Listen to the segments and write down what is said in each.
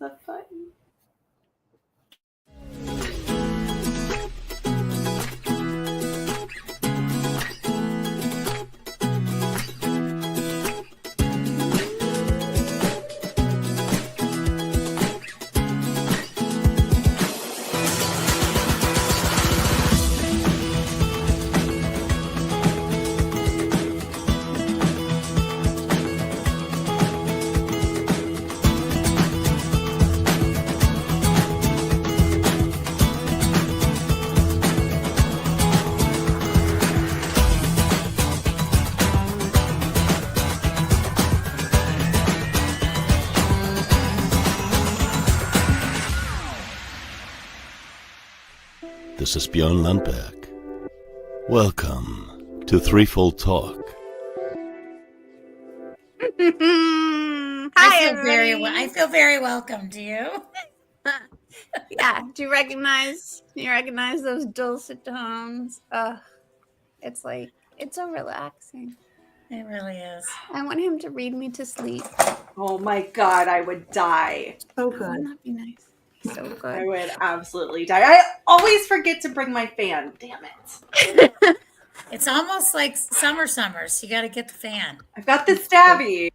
the fun. This is Björn Lundberg. Welcome to Threefold Talk. Hi, everybody. I feel very welcome. Do you? Yeah. Do you recognize those dulcet tones? It's so relaxing. It really is. I want him to read me to sleep. Oh my God, I would die. So good. Wouldn't that be nice? So good. I would absolutely die. I always forget to bring my fan. Damn it. It's almost like summers. You got to get the fan. I've got the stabby.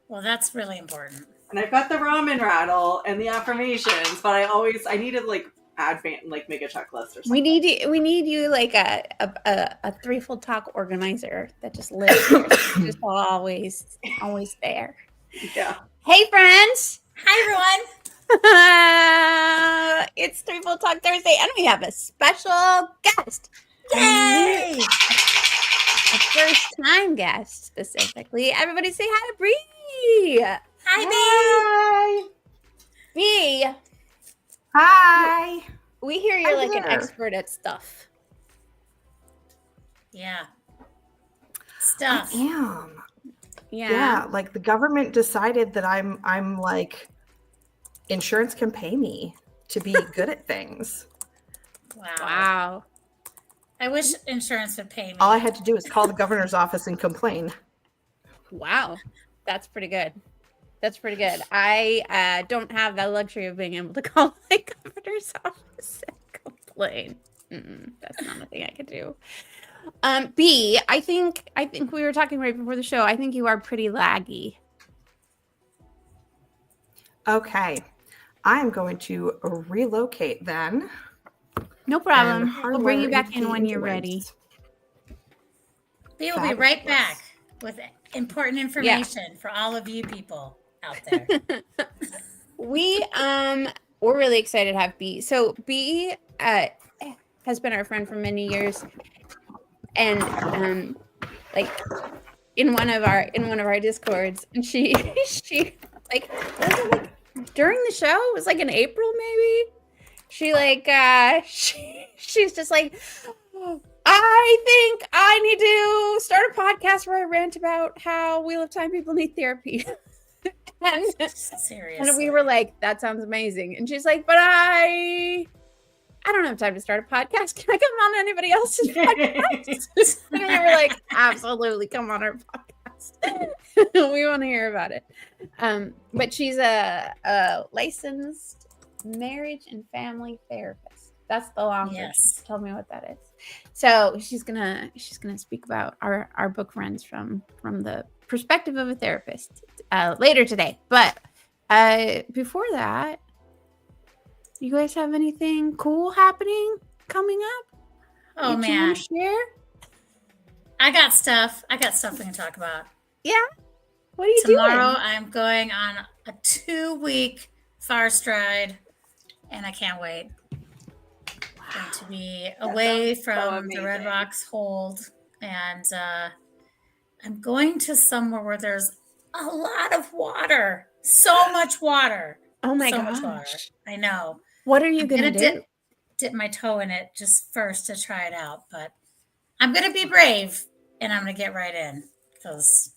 Well, that's really important. And I've got the ramen rattle and the affirmations, but I need to like add fan, like make a checklist or something. We need you like a threefold talk organizer that just lives there. Just always there. Yeah. Hey friends. Hi everyone. It's Threefold Talk Thursday, and we have a special guest. Yay! A first-time guest, specifically. Everybody say hi to Bree. Hi, Bee. Hi. We hear you're like an expert at stuff. Yeah. Stuff. I am. Yeah. Like the government decided that I'm like insurance can pay me to be good at things. Wow. I wish insurance would pay me. All I had to do was call the governor's office and complain. Wow. That's pretty good. I don't have the luxury of being able to call my governor's office and complain. That's not a thing I could do. B, I think we were talking right before the show. I think you are pretty laggy. Okay. I'm going to relocate then. No problem. We'll bring you back in when you're ready. We will be right back with important information for all of you people out there. We're really excited to have B. So B has been our friend for many years, and like in one of our discords, and she like during the show, it was like in April maybe. She like she's just like, I think I need to start a podcast where I rant about how Wheel of Time people need therapy. Seriously. And we were like, that sounds amazing. And she's like, but I don't have time to start a podcast. Can I come on anybody else's podcast? And we were like, absolutely, come on our podcast. We want to hear about it. But she's a licensed marriage and family therapist. That's the long version. Yes. Tell me what that is. So she's gonna speak about our book friends from the perspective of a therapist later today. But before that, you guys have anything cool happening coming up? Oh you man, want to share? I got stuff we can talk about. Yeah. What are you doing? Tomorrow I'm going on a 2-week far stride, and I can't wait. Going to be away from the Red Rocks hold, and I'm going to somewhere where there's a lot of water. So much water. Oh my so much water. gosh. I know. What are you going to do? Dip my toe in it just first to try it out, but I'm going to be brave, and I'm going to get right in because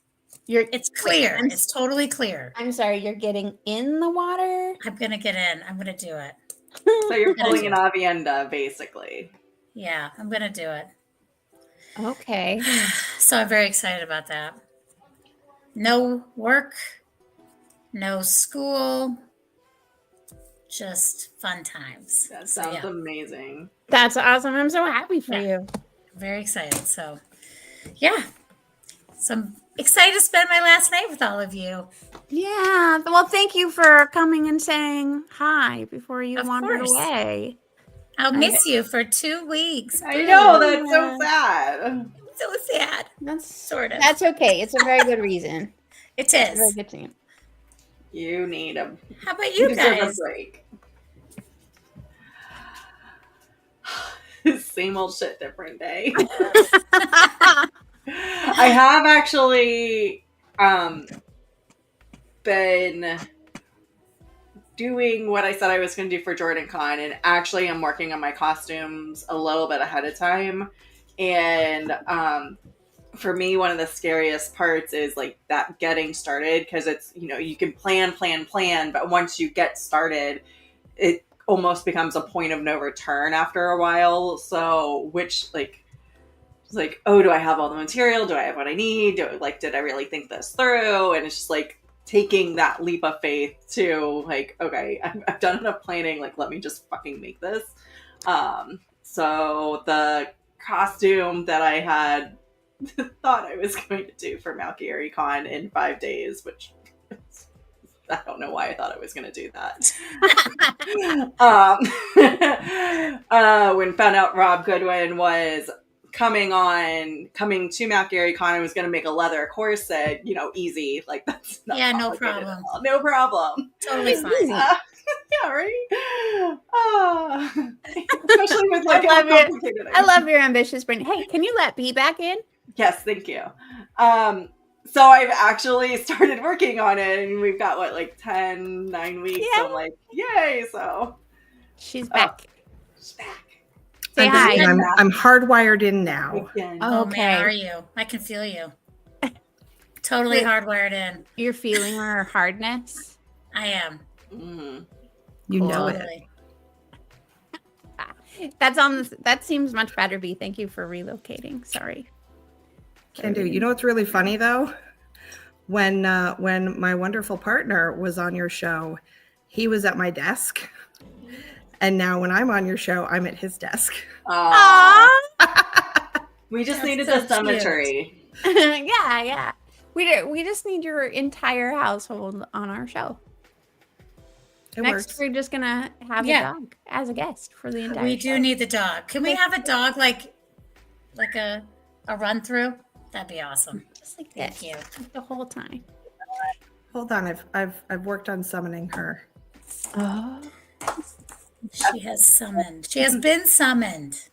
it's clear. It's totally clear. I'm sorry, you're getting in the water? I'm going to get in. I'm going to do it. So you're pulling an avienda, basically. Yeah, I'm going to do it. Okay. So I'm very excited about that. No work, no school, just fun times. That So, sounds yeah, amazing. That's awesome. I'm so happy for Yeah. you. very excited. So, yeah. So I'm excited to spend my last night with all of you. Yeah. Well, thank you for coming and saying hi before you Of wandered course. away. I'll miss you for 2 weeks. I know, that's so Yeah. sad. So sad. That's Sort of. That's okay. It's a very good reason. It It's a very is. good thing. You need a How about you you deserve a guys? break. Same old shit, different day. I have actually been doing what I said I was going to do for Jordan Con, and actually I'm working on my costumes a little bit ahead of time. And for me, one of the scariest parts is like that getting started, because it's, you know, you can plan, but once you get started, it almost becomes a point of no return after a while. So, which like, it's like, oh, do I have all the material? Do I have what I need? Did I really think this through? And it's just like taking that leap of faith to like, okay, I've done enough planning. Like, let me just fucking make this. So the costume that I had thought I was going to do for Malkier Con in 5 days, which I don't know why I thought I was going to do that. When found out Rob Goodwin was coming to Malkier Con, I was going to make a leather corset, you know, easy. Like, that's not Yeah, no complicated at problem. all. No problem. Totally fine. Yeah, right? Especially with like how complicated I love your ambitious brain. Hey, can you let B back in? Yes, thank you. So I've actually started working on it, and we've got, what, like 9 weeks? Yeah. So I'm like, yay, so. She's back. She's back. Say hi. I'm hardwired in now. Again. Oh, Okay. man, are you? I can feel you. Totally hardwired in. You're feeling her hardness. I am. Mhm. You know it. Totally. That seems much better, B. Thank you for relocating. Sorry. Can do. You know what's really funny though? When my wonderful partner was on your show, he was at my desk. And now when I'm on your show, I'm at his desk. Aw. Aww. We just That's needed so the cemetery. Yeah. We just need your entire household on our show. It Next, works. we're just gonna have a dog as a guest for the entire We show. do need the dog. Can we have a dog like a run through? That'd be awesome. Just like Thank this you. the whole time. Hold on, I've worked on summoning her. Oh. She has summoned. She has been summoned.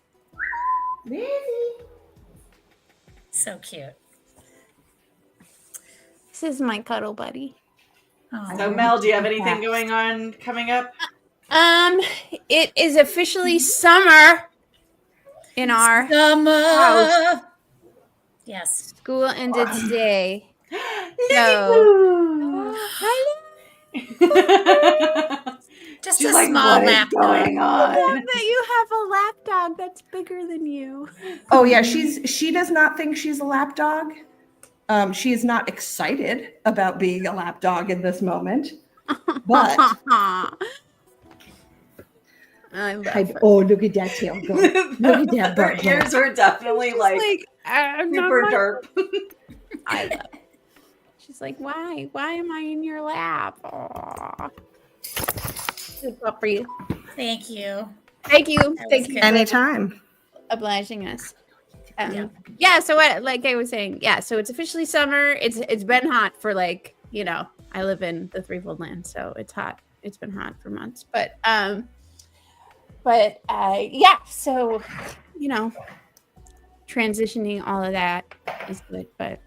So cute. This is my cuddle buddy. Oh, So Mel, do you have anything going on coming up? It is officially summer in our summer. Yes. school ended today. Just She's a like, small what is lap going dog. I love on? that you have a lap dog that's bigger than you. Oh yeah, she does not think she's a lap dog. She is not excited about being a lap dog in this moment. But I love her. oh, look at that tail go. Look at that Her butt go. ears were definitely like I'm not super my- derp. I love it. She's like, why? Why am I in your lap? Aw. Good job for you. Thank you. Thank you. That Thank was you good. for Anytime. obliging us. Yeah. Yeah. So what? Like I was saying, yeah. So it's officially summer. It's been hot for like, you know, I live in the Threefold Land, so it's hot. It's been hot for months, but yeah. So, you know, transitioning all of that is good, but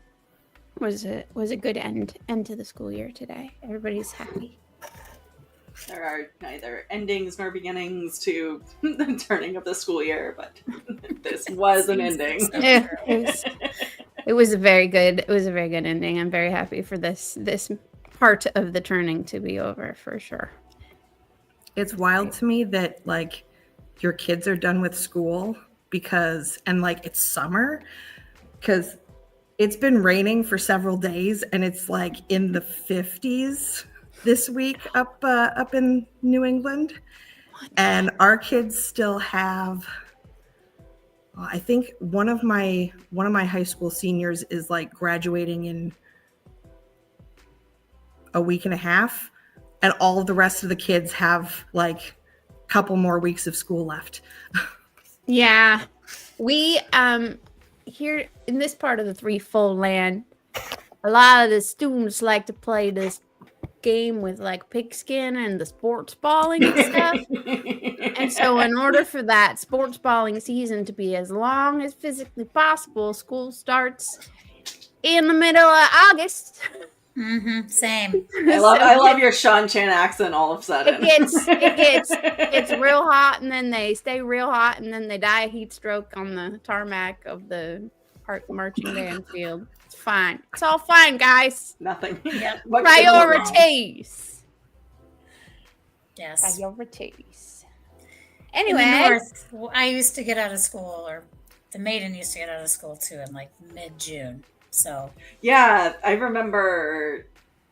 was a good end to the school year today. Everybody's happy. There are neither endings nor beginnings to the turning of the school year, but this was an ending. Yeah, it was a very good ending. I'm very happy for this part of the turning to be over for sure. It's wild to me that like your kids are done with school and like it's summer because it's been raining for several days and it's like in the 50s. this week up in New England, and our kids still have. I think one of my high school seniors is like graduating in a week and a half, and all of the rest of the kids have like a couple more weeks of school left. Yeah, we here in this part of the threefold land, a lot of the students like to play this game with like pigskin and the sports balling and stuff. And so in order for that sports balling season to be as long as physically possible, school starts in the middle of August. Mm-hmm. Same. I love your Sean Chan accent all of a sudden. It gets real hot, and then they stay real hot, and then they die of heat stroke on the tarmac of the park marching band field. It's fine. It's all fine, guys. Nothing. Yep. Priorities. Yes. Priorities. In the Anyway, north, I used to get out of school, or the maiden used to get out of school too, in like mid-June. So yeah, I remember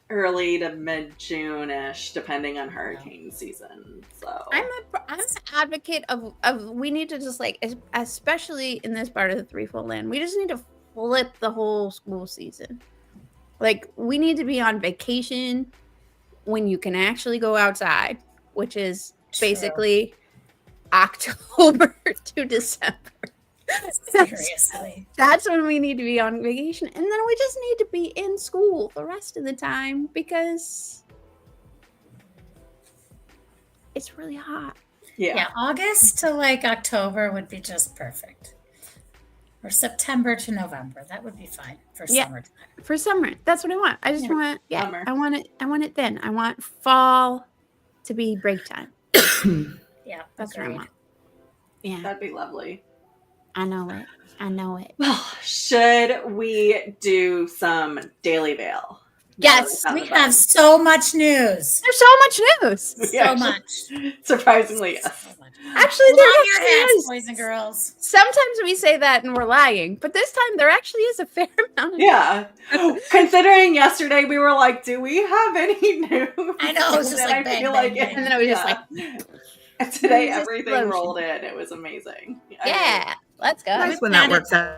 early to mid-June-ish, depending on hurricane season. So I'm an advocate of we need to just like, especially in this part of the threefold land, we just need to flip the whole school season. Like, we need to be on vacation when you can actually go outside, which is basically October to December. seriously, That's when we need to be on vacation, and then we just need to be in school the rest of the time because it's really hot. yeah, August to like October would be just perfect, or September to November. That would be fine for summertime. For summer, that's what I want. I just want, Summer. I want it then. I want fall to be break time. Yeah, That's what I agreed. want. Yeah, that'd be lovely. I know it. I know it. Well, should we do some Daily Veil? Yes, We have so much news. There's so much news. So much. Surprisingly, yes. So much. Actually, Hold there on your actually hats, is. boys and girls. Sometimes we say that and we're lying, but this time there actually is a fair amount of Yeah. Considering yesterday we were like, do we have any news? I know, it was just And like then bang, bang, bang. And then it was just like, And today Just everything explosion. rolled in. It was amazing. yeah, let's go. Nice when that works out.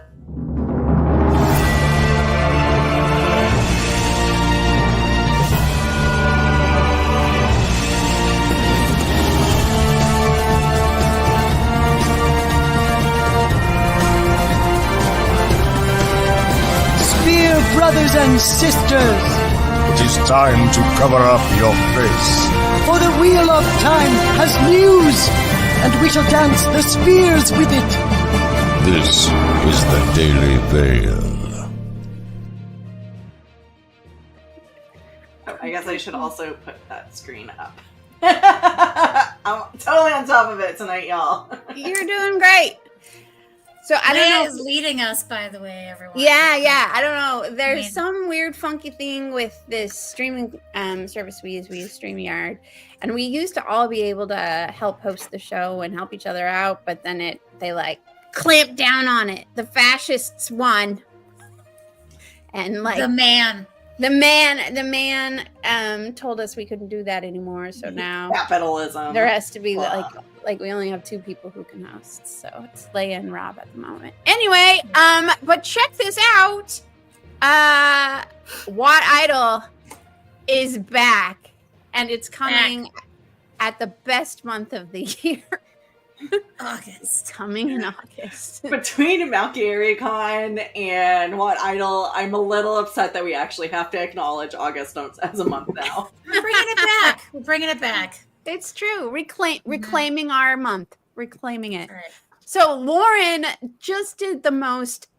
Spear brothers and sisters, It is time to cover up your face. for the wheel of time has news, and we shall dance the spears with it. This is the Daily Veil. Oh, I guess I should also put that screen up. I'm totally on top of it tonight, y'all. You're doing great. So I don't Leigh-A is know. leading us, by the way, everyone. Yeah. I don't know. There's mean- some weird, funky thing with this streaming service we use. We use StreamYard, and we used to all be able to help host the show and help each other out, but then they like clamped down on it. The fascists won, and like The man. the man told us we couldn't do that anymore. So now Capitalism. there has to be Wow. like we only have two people who can host, so it's Leigh-A and Rob at the moment. Anyway, but check this out. What Idol is back, and it's coming at the best month of the year. It's August. coming in August. Between Malkier Con and What Idol, I'm a little upset that we actually have to acknowledge August as a month now. We're bringing it back. We're bringing it back. It's true. Reclaiming our month. Reclaiming it. All right. So Lauren just did the most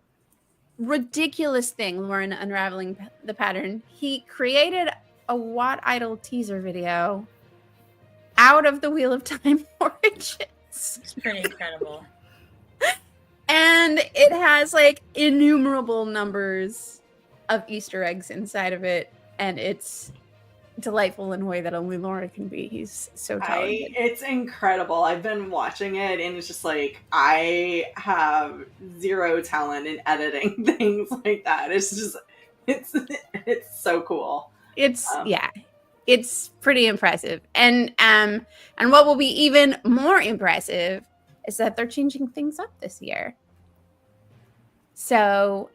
ridiculous thing. Lauren unraveling the pattern. He created a What Idol teaser video out of the Wheel of Time origins. It's pretty incredible. And it has like innumerable numbers of Easter eggs inside of it. And it's delightful in a way that only Lauren can be. He's so talented. It's incredible. I've been watching it and it's just like, I have zero talent in editing things like that. It's just, it's so cool. It's, yeah. It's pretty impressive. And what will be even more impressive is that they're changing things up this year. So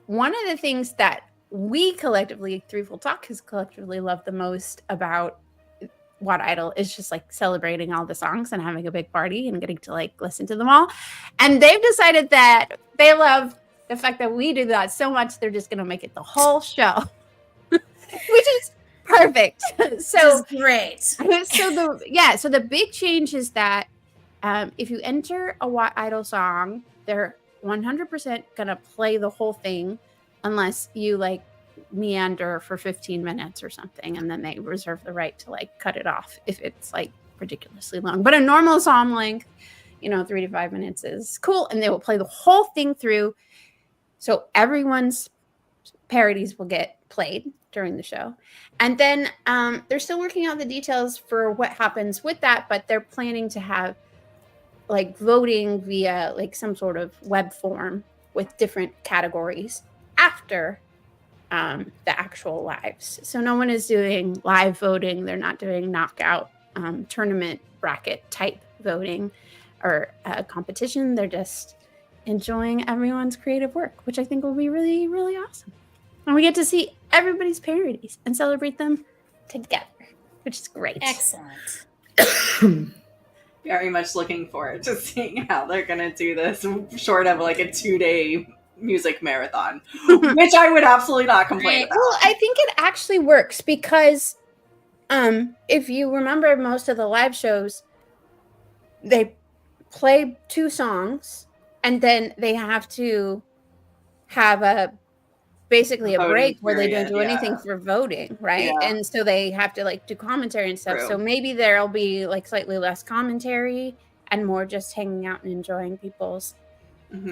one of the things that we collectively, Threefold Talk, has collectively loved the most about What Idol is just like celebrating all the songs and having a big party and getting to like listen to them all. And they've decided that they love the fact that we do that so much, they're just going to make it the whole show, which is perfect. So great. So the big change is that if you enter a What Idol song, they're 100% gonna play the whole thing unless you like meander for 15 minutes or something, and then they reserve the right to like cut it off if it's like ridiculously long. But a normal song length, 3 to 5 minutes is cool, and they will play the whole thing through. So everyone's parodies will get played during the show. And then they're still working out the details for what happens with that, but they're planning to have like voting via like some sort of web form with different categories after the actual lives. So no one is doing live voting. They're not doing knockout tournament bracket type voting or competition. They're just enjoying everyone's creative work, which I think will be really, really awesome. And we get to see everybody's parodies and celebrate them together, which is great. Excellent. Very much looking forward to seeing how they're going to do this short of like a 2-day music marathon, which I would absolutely not complain about. Well, I think it actually works because if you remember most of the live shows, they play 2 songs and then they have to have basically a break where they don't do anything for voting, right? Yeah. And so they have to like do commentary and stuff. True. So maybe there'll be like slightly less commentary and more just hanging out and enjoying people's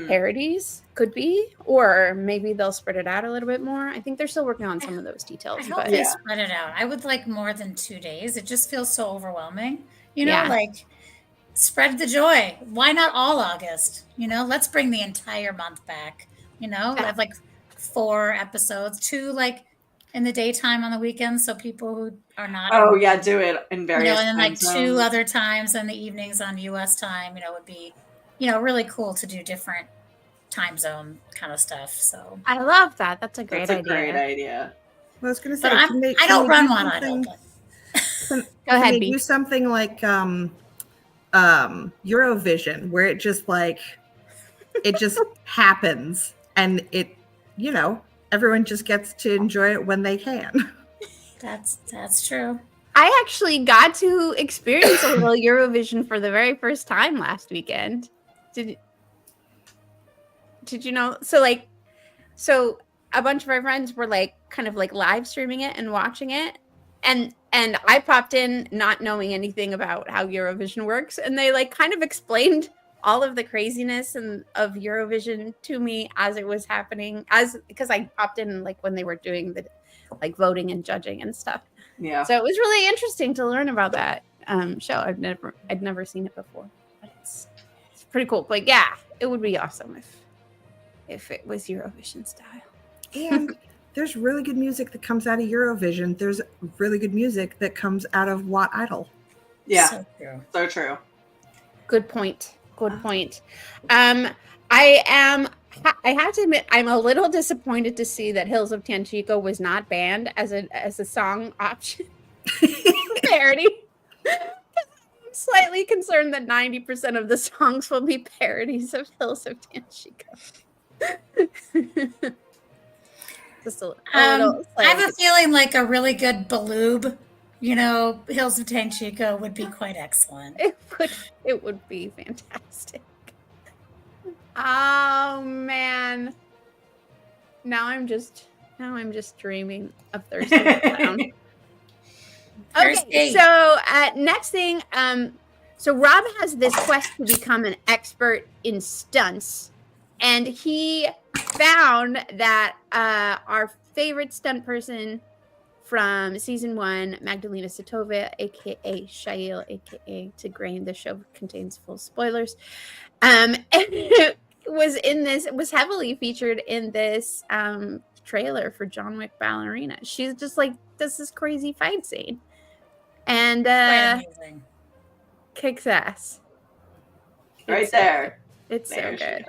parodies, could be, or maybe they'll spread it out a little bit more. I think they're still working on some of those details. I hope they spread it out. I would like more than 2 days. It just feels so overwhelming. Like spread the joy. Why not all August? Let's bring the entire month back. Have like 4 episodes, 2 like in the daytime on the weekends, so people who are not do it in various and then like 2 other times in the evenings on US time, would be really cool to do different time zone kind of stuff. So I love that. That's a great idea. Great idea. Well, I was going to say, I don't run one. I don't. Go ahead. Can they do something like Eurovision, where it just happens, and it, everyone just gets to enjoy it when they can. That's true. I actually got to experience a little Eurovision for the very first time last weekend. Did you know? So a bunch of our friends were like kind of like live streaming it and watching it, and I popped in not knowing anything about how Eurovision works, and they like kind of explained all of the craziness of Eurovision to me as it was happening, because I popped in like when they were doing the like voting and judging and stuff. Yeah. So it was really interesting to learn about that show. I'd never seen it before, but it's pretty cool. But yeah, it would be awesome if it was Eurovision style. And there's really good music that comes out of Eurovision. There's really good music that comes out of What Idol. Yeah. So true. Good point. I have to admit, I'm a little disappointed to see that Hills of Tanchico was not banned as a song option parody. I'm slightly concerned that 90% of the songs will be parodies of Hills of Tanchico. Just a little, I have a feeling like a really good Baloob, Hills of Tanchico would be quite excellent. It would be fantastic. Oh man. Now I'm just dreaming of Thursday. Okay, so next thing, so Rob has this quest to become an expert in stunts, and he found that our favorite stunt person from season 1, Magdalena Sitova, aka Shail, aka Tigraine. The show contains full spoilers. And it was heavily featured in this trailer for John Wick Ballerina. She's just like, does this crazy fight scene. And Quite amazing. kicks ass. Right It's there. It's There so she good.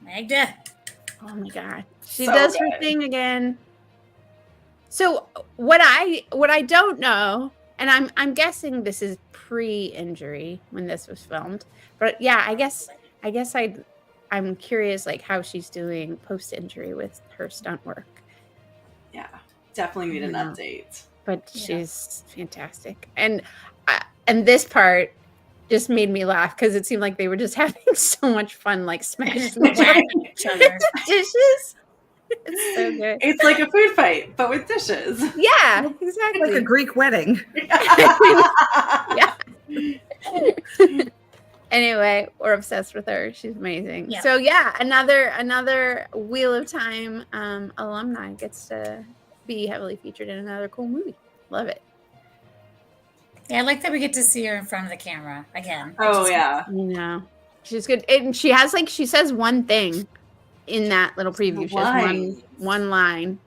Magda. Oh my god. She So does her good. thing again. So what I don't know, and I'm guessing this is pre-injury when this was filmed, but yeah, I guess I'm curious like how she's doing post-injury with her stunt work. Yeah, definitely need an Yeah. update. But Yeah. she's fantastic, and this part just made me laugh because it seemed like they were just having so much fun, like smashing each other Whacking each other. dishes. It's so good. It's like a food fight, but with dishes. Yeah, exactly. Like a Greek wedding. Yeah. Anyway, we're obsessed with her. She's amazing. Yeah. So yeah, another Wheel of Time alumni gets to be heavily featured in another cool movie. Love it. Yeah, I like that we get to see her in front of the camera again. Oh yeah. You know, she's good, and she has like she says one thing in that little preview. She has one line.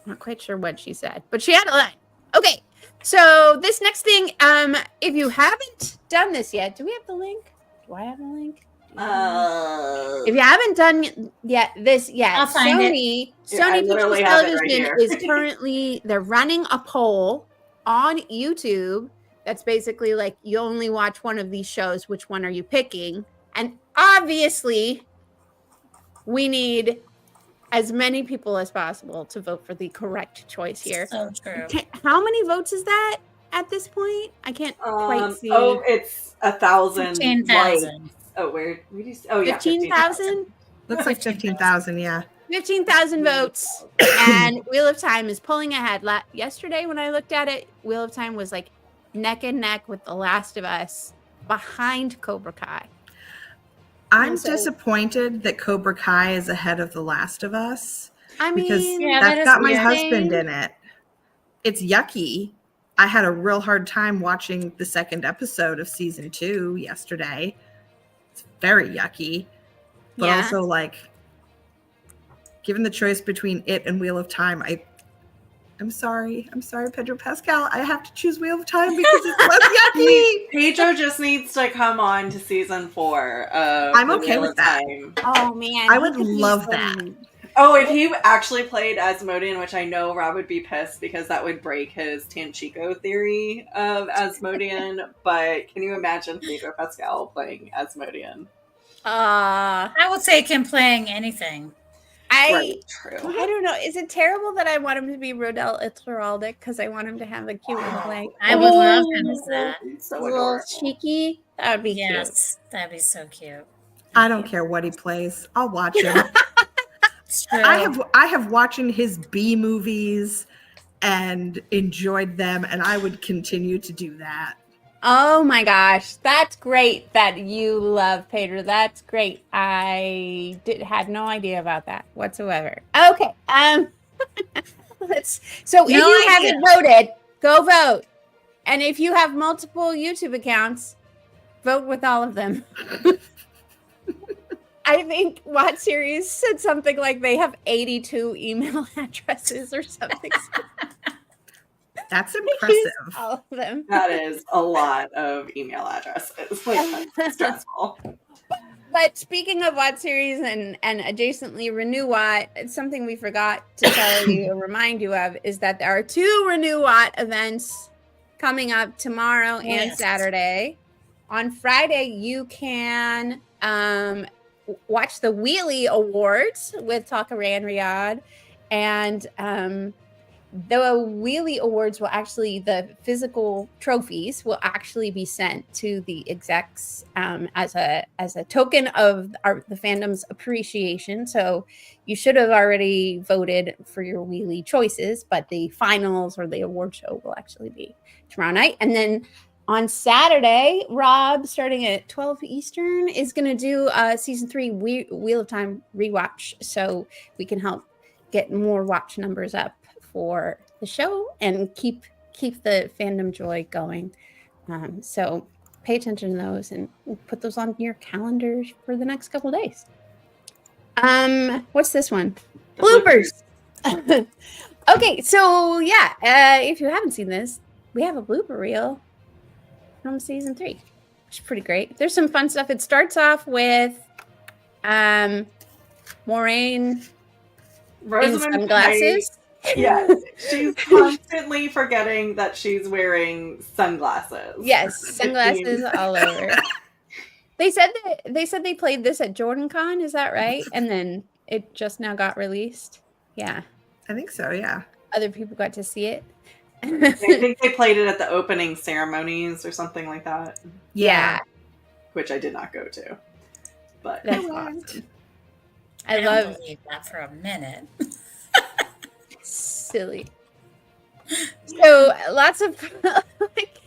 Not quite sure what she said, but she had a line. Okay, so this next thing, if you haven't done this yet, do we have the link? Do I have the link? If you haven't done this yet, I'll find it. I Sony Pictures literally have it right Television here. is currently they're running a poll on YouTube that's basically like you only watch one of these shows. Which one are you picking? And obviously, we need as many people as possible to vote for the correct choice here. So true. How many votes is that at this point? I can't quite see. Oh, it's 1,000. 15,000. Oh, where did you? Oh, yeah, 15,000? Looks like 15,000, yeah. 15,000 votes. And Wheel of Time is pulling ahead. Yesterday, when I looked at it, Wheel of Time was like neck and neck with The Last of Us behind Cobra Kai. I'm disappointed that Cobra Kai is ahead of The Last of Us. I mean, because Yeah, that that's is got my weird. husband in it. It's yucky. I had a real hard time watching the second episode of season 2 yesterday. It's very yucky. But Yeah. also, like, given the choice between it and Wheel of Time, I'm sorry, Pedro Pascal. I have to choose Wheel of Time because it's less yucky. Pedro just needs to come on to season 4 of I'm The okay Wheel with of that. Time. Oh, man. I would love that. Oh, if he actually played Asmodean, which I know Rob would be pissed because that would break his Tanchico theory of Asmodean. But can you imagine Pedro Pascal playing Asmodean? I would say him playing anything. Right, true. I don't know. Is it terrible that I want him to be Rodell Itzeraldic because I want him to have a cute little like I would love him as that. So a little adorable. cheeky? That would be Yes, that'd be so cute. I don't care what he plays. I'll watch him. It's true. I have watching his B movies and enjoyed them, and I would continue to do that. Oh my gosh, that's great that you love Pedro. That's great. I had no idea about that whatsoever. Okay, so if No you idea. haven't voted, go vote. And if you have multiple YouTube accounts, vote with all of them. I think Watt Series said something like they have 82 email addresses or something. That's Use impressive. all of them. That is a lot of email addresses. Like, that's stressful. But speaking of Watt Series and adjacently Renew Watt, it's something we forgot to tell you or remind you of is that there are 2 Renew Watt events coming up tomorrow and Yes. Saturday. On Friday, you can watch the Wheelie Awards with Taka and Riyadh. And the Wheelie Awards will actually, the physical trophies will actually be sent to the execs as a token of the fandom's appreciation. So you should have already voted for your Wheelie choices, but the finals or the award show will actually be tomorrow night. And then on Saturday, Rob, starting at 12 Eastern, is going to do season 3 Wheel of Time rewatch, so we can help get more watch numbers up for the show and keep the fandom joy going. So pay attention to those and put those on your calendars for the next couple of days. What's this one? The Bloopers. Okay, so yeah, if you haven't seen this, we have a blooper reel from season 3, which is pretty great. There's some fun stuff. It starts off with Maureen in Rosamund sunglasses. Pike, yes, she's constantly forgetting that she's wearing sunglasses. Yes, sunglasses all over. They said they played this at JordanCon, is that right? And then it just now got released. Yeah. I think so, yeah. Other people got to see it. I think they played it at the opening ceremonies or something like that. Yeah. Which I did not go to. But That's awesome. I I don't love believe that for a minute. silly. So lots of like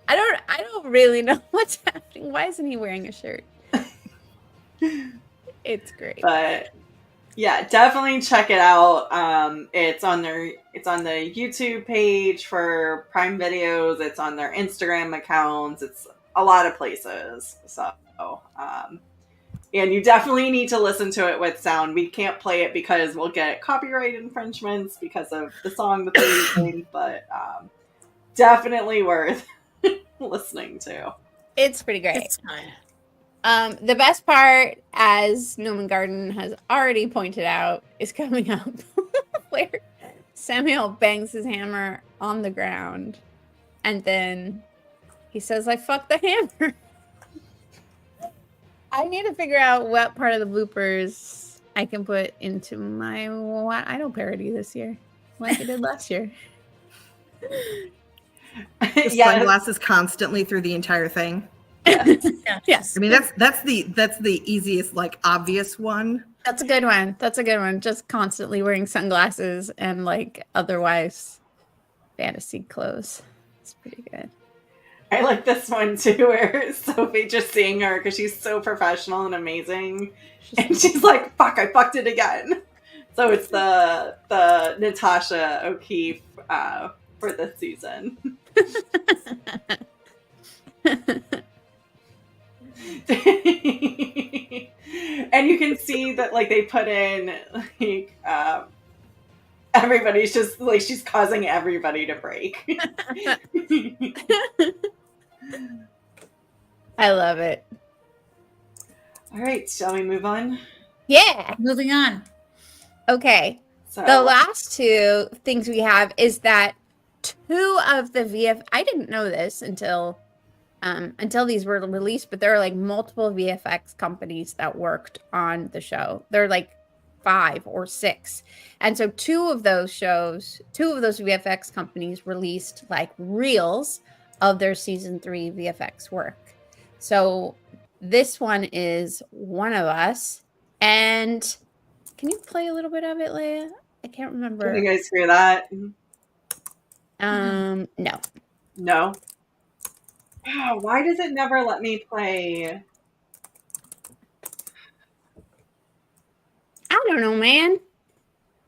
I don't really know what's happening. Why isn't he wearing a shirt? It's great. But yeah, definitely check it out. It's on the YouTube page for Prime Videos. It's on their Instagram accounts. It's a lot of places. So, and you definitely need to listen to it with sound. We can't play it because we'll get copyright infringements because of the song that they're using. But definitely worth listening to. It's pretty great. It's fun. The best part, as Newman Garden has already pointed out, is coming up where Samuel bangs his hammer on the ground and then he says, I fucked the hammer. I need to figure out what part of the bloopers I can put into my What I Don't parody this year, like I did last year. The sunglasses constantly through the entire thing. Yes. Yes. I mean, that's the easiest, like, obvious one. That's a good one. That's a good one. Just constantly wearing sunglasses and like otherwise fantasy clothes. It's pretty good. I like this one too, where Sophie just seeing her because she's so professional and amazing, and she's like, "Fuck, I fucked it again." So it's the Natasha O'Keefe for this season. And you can see that, like, they put in like everybody's just like, she's causing everybody to break. I love it. All right, shall we move on? Yeah. Moving on. Okay. So The last two things we have is that two of the I didn't know this until these were released, but there are like multiple VFX companies that worked on the show. There are like 5 or 6. And so two of those VFX companies released like reels of their season 3 VFX work. So this one is One of Us. And can you play a little bit of it, Leigh-A? I can't remember. Did you guys hear that? No. No. Wow, why does it never let me play? I don't know, man.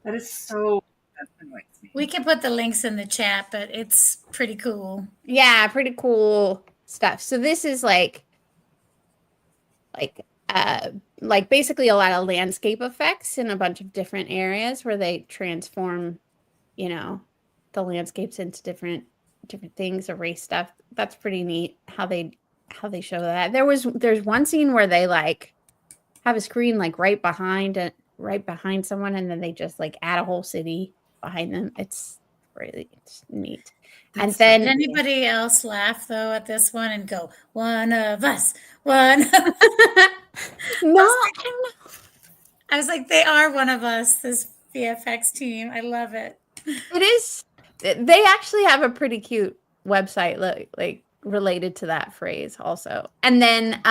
That is so. That annoys me. We can put the links in the chat, but it's pretty cool. Yeah, pretty cool stuff. So this is like basically a lot of landscape effects in a bunch of different areas where they transform, the landscapes into different things, erase stuff. That's pretty neat how they show that. There's one scene where they like have a screen like right behind someone, and then they just like add a whole city behind them. It's neat. And then Did anybody else laugh though at this one and go, "One of us, one"? No, I don't know. I was like, they are one of us. This VFX team, I love it. It is. They actually have a pretty cute website like related to that phrase also. And then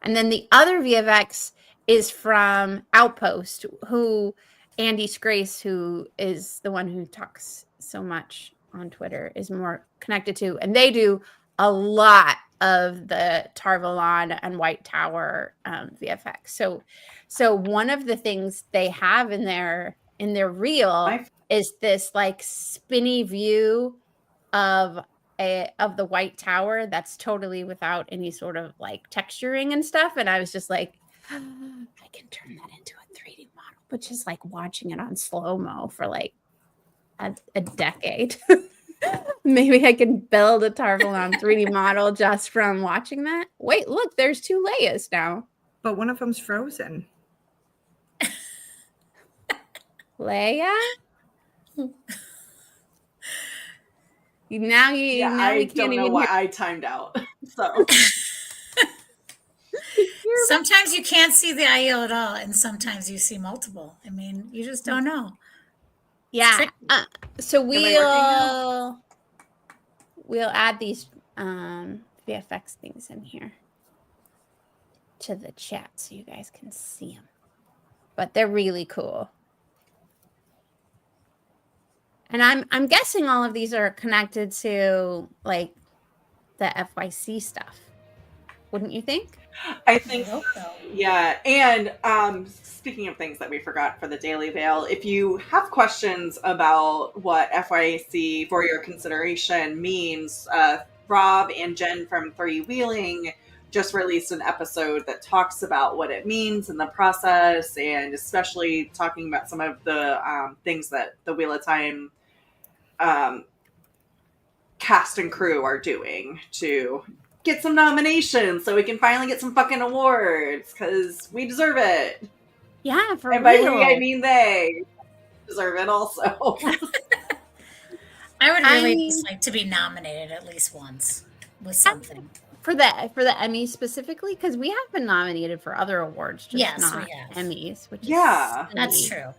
the other VFX is from Outpost, who Andy Scrace, who is the one who talks so much on Twitter, is more connected to. And they do a lot of the Tarvalon and White Tower VFX. So one of the things they have in their reel is this like spinny view of the White Tower that's totally without any sort of like texturing and stuff. And I was just like, I can turn that into a 3D model, but just like watching it on slow-mo for like a decade. Maybe I can build a Tarvalon 3D model just from watching that. Wait, look, there's 2 Leigh-As now. But one of them's frozen. Leigh-A? Now we I can't don't know even why hear. I timed out. So Sometimes you can't see the IEL at all, and sometimes you see multiple. I mean, you just don't know. Yeah. tricky. So Am I working now? we'll add these VFX things in here to the chat so you guys can see them. But they're really cool. And I'm guessing all of these are connected to like the FYC stuff. Wouldn't you think? I think I hope so. Yeah, and speaking of things that we forgot for the Daily Veil, if you have questions about what FYC for your consideration means, Rob and Jen from Three Wheeling just released an episode that talks about what it means in the process, and especially talking about some of the things that the Wheel of Time cast and crew are doing to get some nominations so we can finally get some fucking awards, because we deserve it. Yeah, for And by real. we, I mean they deserve it also. I would really just like to be nominated at least once with something. For the Emmys specifically, because we have been nominated for other awards, just Yes, not we have. Emmys, which Yeah. is That's silly. true.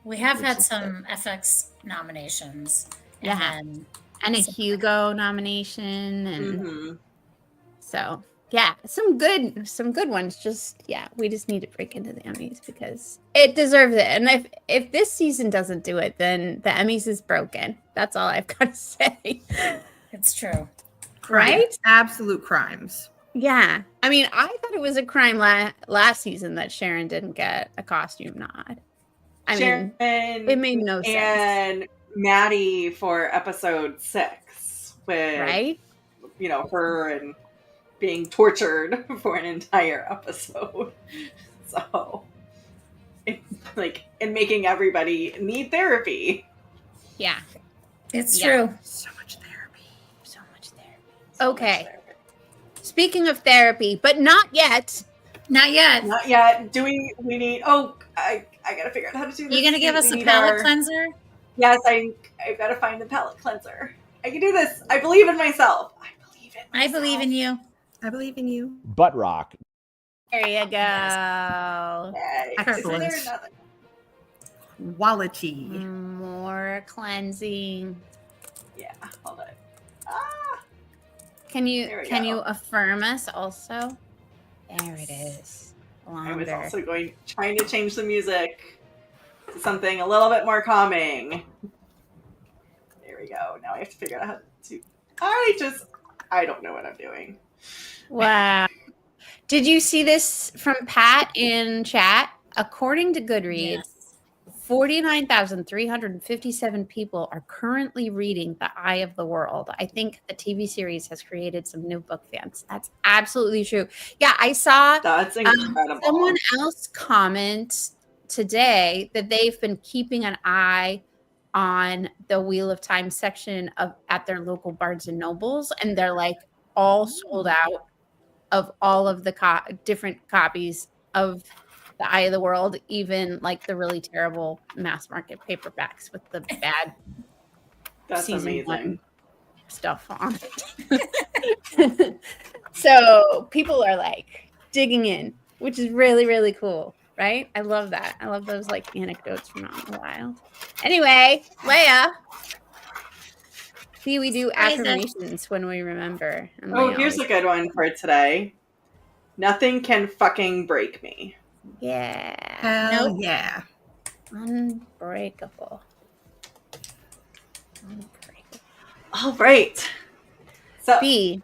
We have Which had is some FX nominations. Yeah. And And a Hugo nomination, and Mhm. so yeah, some good ones. Just we just need to break into the Emmys because it deserves it. And if this season doesn't do it, then the Emmys is broken. That's all I've got to say. it's true. Right? Absolute crimes. Yeah. I mean, I thought it was a crime last season that Sharon didn't get a costume nod. I mean, it made no sense. And Maddie for episode 6 with Right? her and being tortured for an entire episode. So and making everybody need therapy. Yeah. It's Yeah. true. So much therapy. So much therapy. Okay. Speaking of therapy, but not yet. Not yet. Not yet. Do we need I gotta figure out how to do this. You gonna give us We a need palate cleanser? Yes, I've got to find the palate cleanser. I can do this. I believe in myself. I believe in you. I believe in you. Butt rock. There you go. Okay. Is Excellent. there another? Quality. More cleansing. Yeah, hold on. Ah, Can you There we go. affirm us also? There it is. I was Longer. also trying to change the music to something a little bit more calming. There we go. Now I have to figure out how to. I don't know what I'm doing. Wow. Did you see this from Pat in chat? According to Goodreads, Yes. 49,357 people are currently reading The Eye of the World. I think the TV series has created some new book fans. That's absolutely true. Yeah, I saw That's incredible. someone else comment today that they've been keeping an eye on the Wheel of Time section at their local Barnes and Nobles, and they're like all sold out of all of the different copies of The Eye of the World, even like the really terrible mass market paperbacks with the bad That's season amazing. 1 stuff on it. So people are like digging in, which is really, really cool, right? I love that. I love those like anecdotes from out in the wild. Anyway, Leigh-A. See, we do affirmations when we remember. And Oh, Leigh-A here's a always- good one for today. Nothing can fucking break me. Yeah. Hell Nope. yeah. Unbreakable. All right. So B,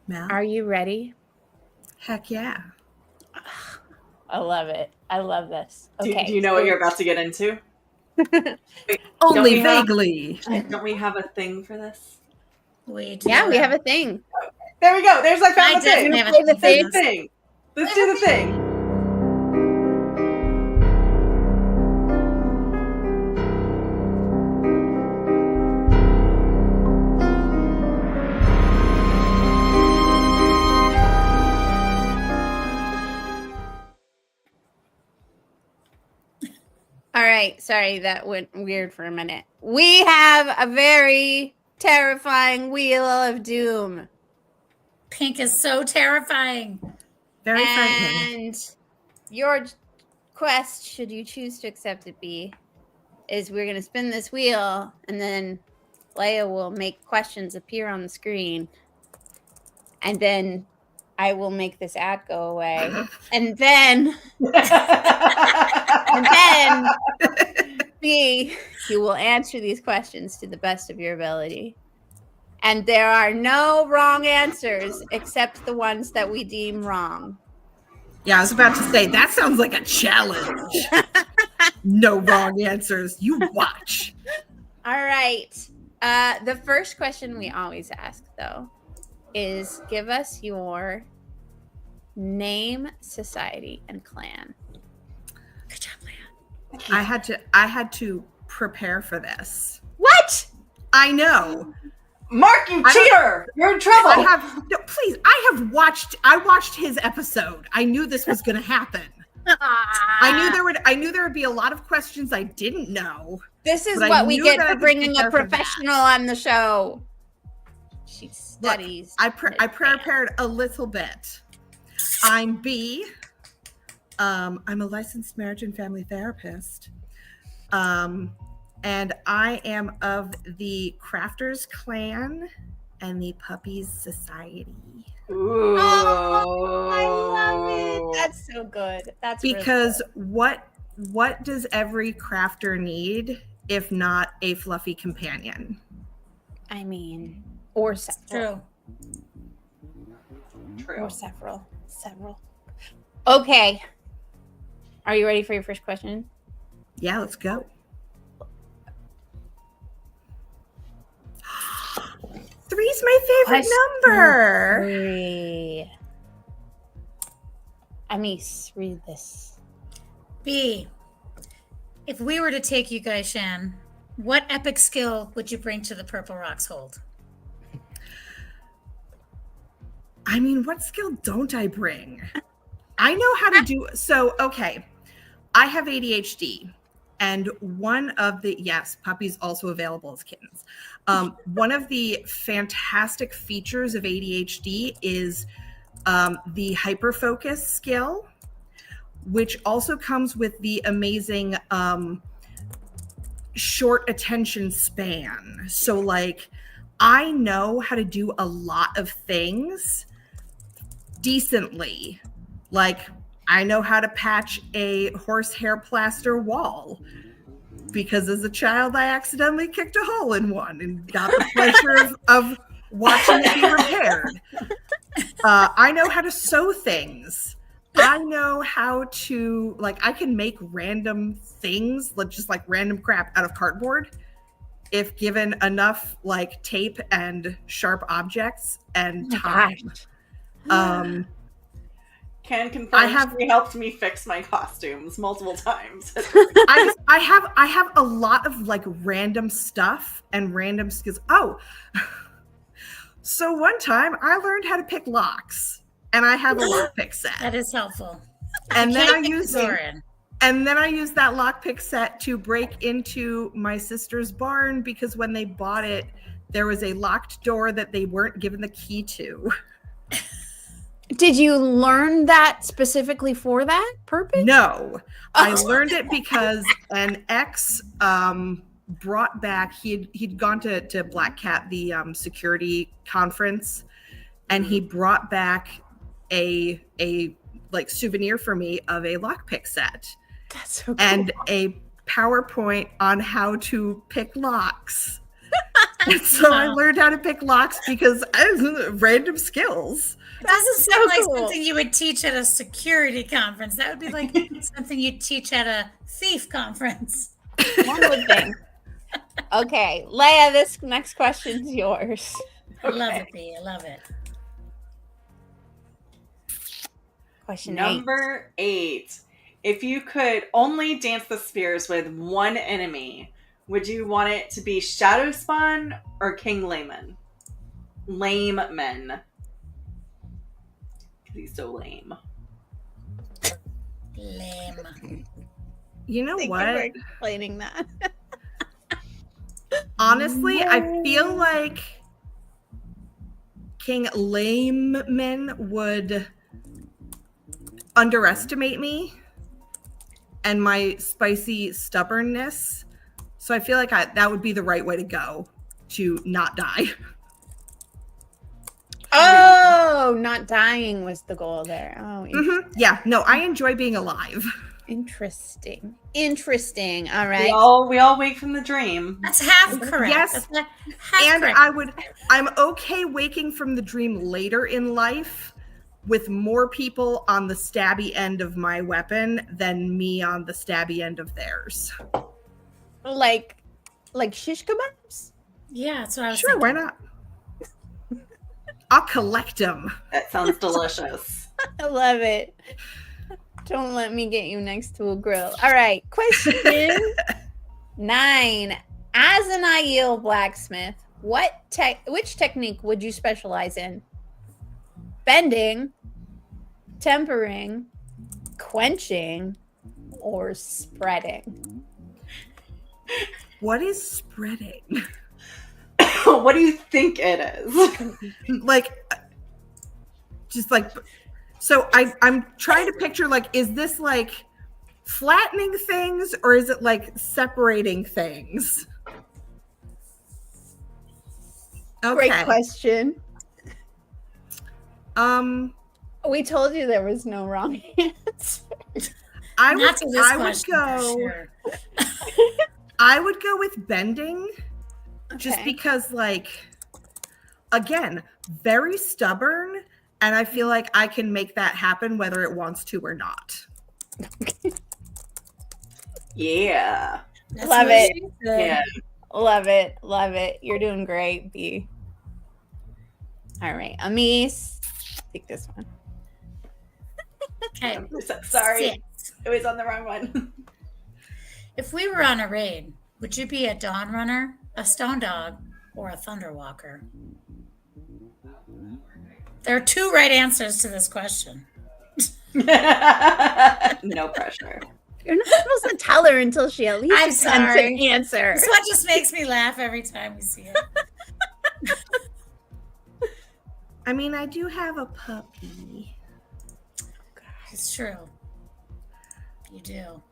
Mel? are you ready? Heck yeah. I love it. I love this. do Okay. you know what you're about to get into? Only we have- vaguely. Don't we have a thing for this? We do. Yeah, we have a thing. There we go. I found I the thing. definitely have a Play the thing. There's the thing. Let's do the thing. All right. Sorry, that went weird for a minute. We have a very terrifying Wheel of Doom. Pink is so terrifying. Very frightening. And your quest, should you choose to accept it, be, is we're going to spin this wheel, and then Leigh-A will make questions appear on the screen. And then I will make this ad go away. And then... And then, B, you will answer these questions to the best of your ability. And there are no wrong answers except the ones that we deem wrong. Yeah, I was about to say, that sounds like a challenge. No wrong answers. You watch. All right. The first question we always ask, though, is give us your name, society, and clan. Good job, Leigh-A. I had to prepare for this. What? I know. Mark, you cheater! You're in trouble. I watched his episode. I knew this was going to happen. I knew there would be a lot of questions I didn't know. This is what we get for bringing a professional on the show. She studies. Look, I prepared a little bit. I'm B. I'm a licensed marriage and family therapist. And I am of the Crafters Clan and the Puppies Society. Ooh. Oh, I love it. That's so good. That's because really good. what does every crafter need if not a fluffy companion? I mean, or several. True. Or several. Okay. Are you ready for your first question? Yeah, let's go. Three's my favorite number. 3. Amis, read this. B, if we were to take you guys, Shan, what epic skill would you bring to the Purple Rocks hold? I mean, what skill don't I bring? I know how to do so. Okay, I have ADHD, and one of the puppies also available as kittens. One of the fantastic features of ADHD is the hyperfocus skill, which also comes with the amazing short attention span. So, like, I know how to do a lot of things decently. Like, I know how to patch a horsehair plaster wall because as a child I accidentally kicked a hole in one and got the pleasure of watching it be repaired. I know how to sew things. I know how to, like, I can make random things, just like random crap out of cardboard if given enough like tape and sharp objects and time. Can confirm she helped me fix my costumes multiple times. I have a lot of like random stuff and random skills. Oh, so one time I learned how to pick locks, and I have a lockpick set. That is helpful. And then I use that lockpick set to break into my sister's barn because when they bought it, there was a locked door that they weren't given the key to. Did you learn that specifically for that purpose? No, I learned it because an ex brought back. He'd gone to Black Cat, the security conference, and he brought back a like souvenir for me of a lockpick set. That's so cool. And a PowerPoint on how to pick locks. And so I learned how to pick locks because random skills. It doesn't sound like something you would teach at a security conference. That would be like something you'd teach at a thief conference. One would think. Okay, Leigh-A, this next question's yours. I love it, B. I love it. Question Number 8. If you could only dance the spheres with one enemy, would you want it to be Shadowspawn or King Layman? Lame men. He's so lame. Lame. You know Thank what? you for explaining that. Honestly, I feel like King Layman would underestimate me and my spicy stubbornness. So I feel like that would be the right way to go to not die. Oh, not dying was the goal there. Oh, Yeah, no, I enjoy being alive. interesting. Interesting. All We right. all wake from the dream. That's half correct. Yes, That's half and correct. I'm okay waking from the dream later in life with more people on the stabby end of my weapon than me on the stabby end of theirs. Like shish kebabs? Yeah, that's what I was Sure, thinking. why not? I'll collect them. That sounds delicious. I love it. Don't let me get you next to a grill. All right. Question 9. As an ideal blacksmith, which technique would you specialize in? Bending, tempering, quenching, or spreading? What is spreading? What do you think it is? So I'm trying to picture, like, is this like flattening things or is it like separating things? Okay. Great question. We told you there was no wrong answer. I Not to this would question, go. for sure. I would go with bending, just Okay. because, like, again, very stubborn, and I feel like I can make that happen whether it wants to or not. Yeah. That's Love what it. she said. Yeah. Love it. Love it. You're doing great, B. All right. Amis, take this one. Okay. Sorry. 6. It was on the wrong one. If we were on a raid, would you be a dawn runner, a stone dog, or a thunder walker? There are 2 right answers to this question. No pressure. You're not supposed to tell her until she at least I'm attempts sorry. an answer. This one just makes me laugh every time we see it. I mean, I do have a puppy. It's true. You do.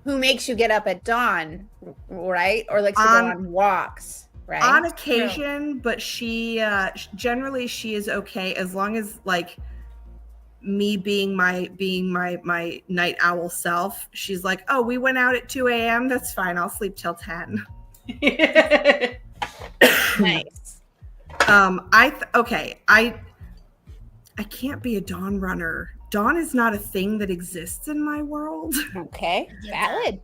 Who makes you get up at dawn, right? Or likes to go on walks, right? On occasion, but she generally she is okay as long as, like, me being my night owl self. She's like, oh, we went out at 2 a.m. That's fine. I'll sleep till 10. Nice. I can't be a dawn runner. Dawn is not a thing that exists in my world. Okay. Yeah. Valid.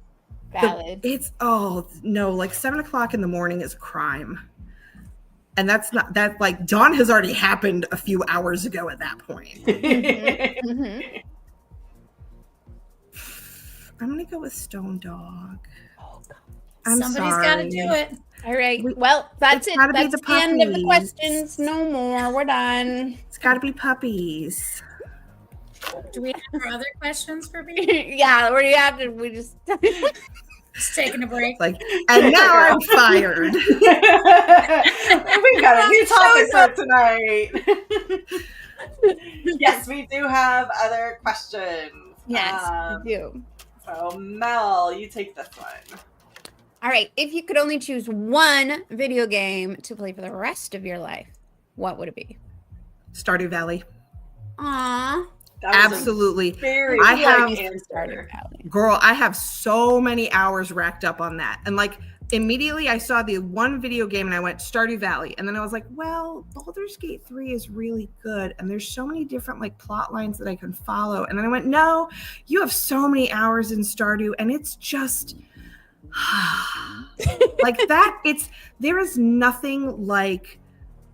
Valid. It's like 7 o'clock in the morning is a crime. And that's not that, like, dawn has already happened a few hours ago at that point. Mm-hmm. I'm gonna go with stone dog. Oh, God. I'm Somebody's sorry. got to do it. All right. Well, that's It's it. gotta be That's the the end of the puppies. questions. No more. We're done. It's gotta be puppies. Do we have other questions for me? Yeah, we have to. We just. Just taking a break. Like, and now I'm fired. We got a new topic for tonight. Yes, we do have other questions. Yes, we do. So, Mel, you take this one. All right. If you could only choose one video game to play for the rest of your life, what would it be? Stardew Valley. Aw. That was a Absolutely. very I good have- answer. Girl, I have so many hours racked up on that. And, like, immediately I saw the one video game and I went Stardew Valley. And then I was like, well, Baldur's Gate 3 is really good. And there's so many different, like, plot lines that I can follow. And then I went, no, you have so many hours in Stardew. And it's just like that. There is nothing like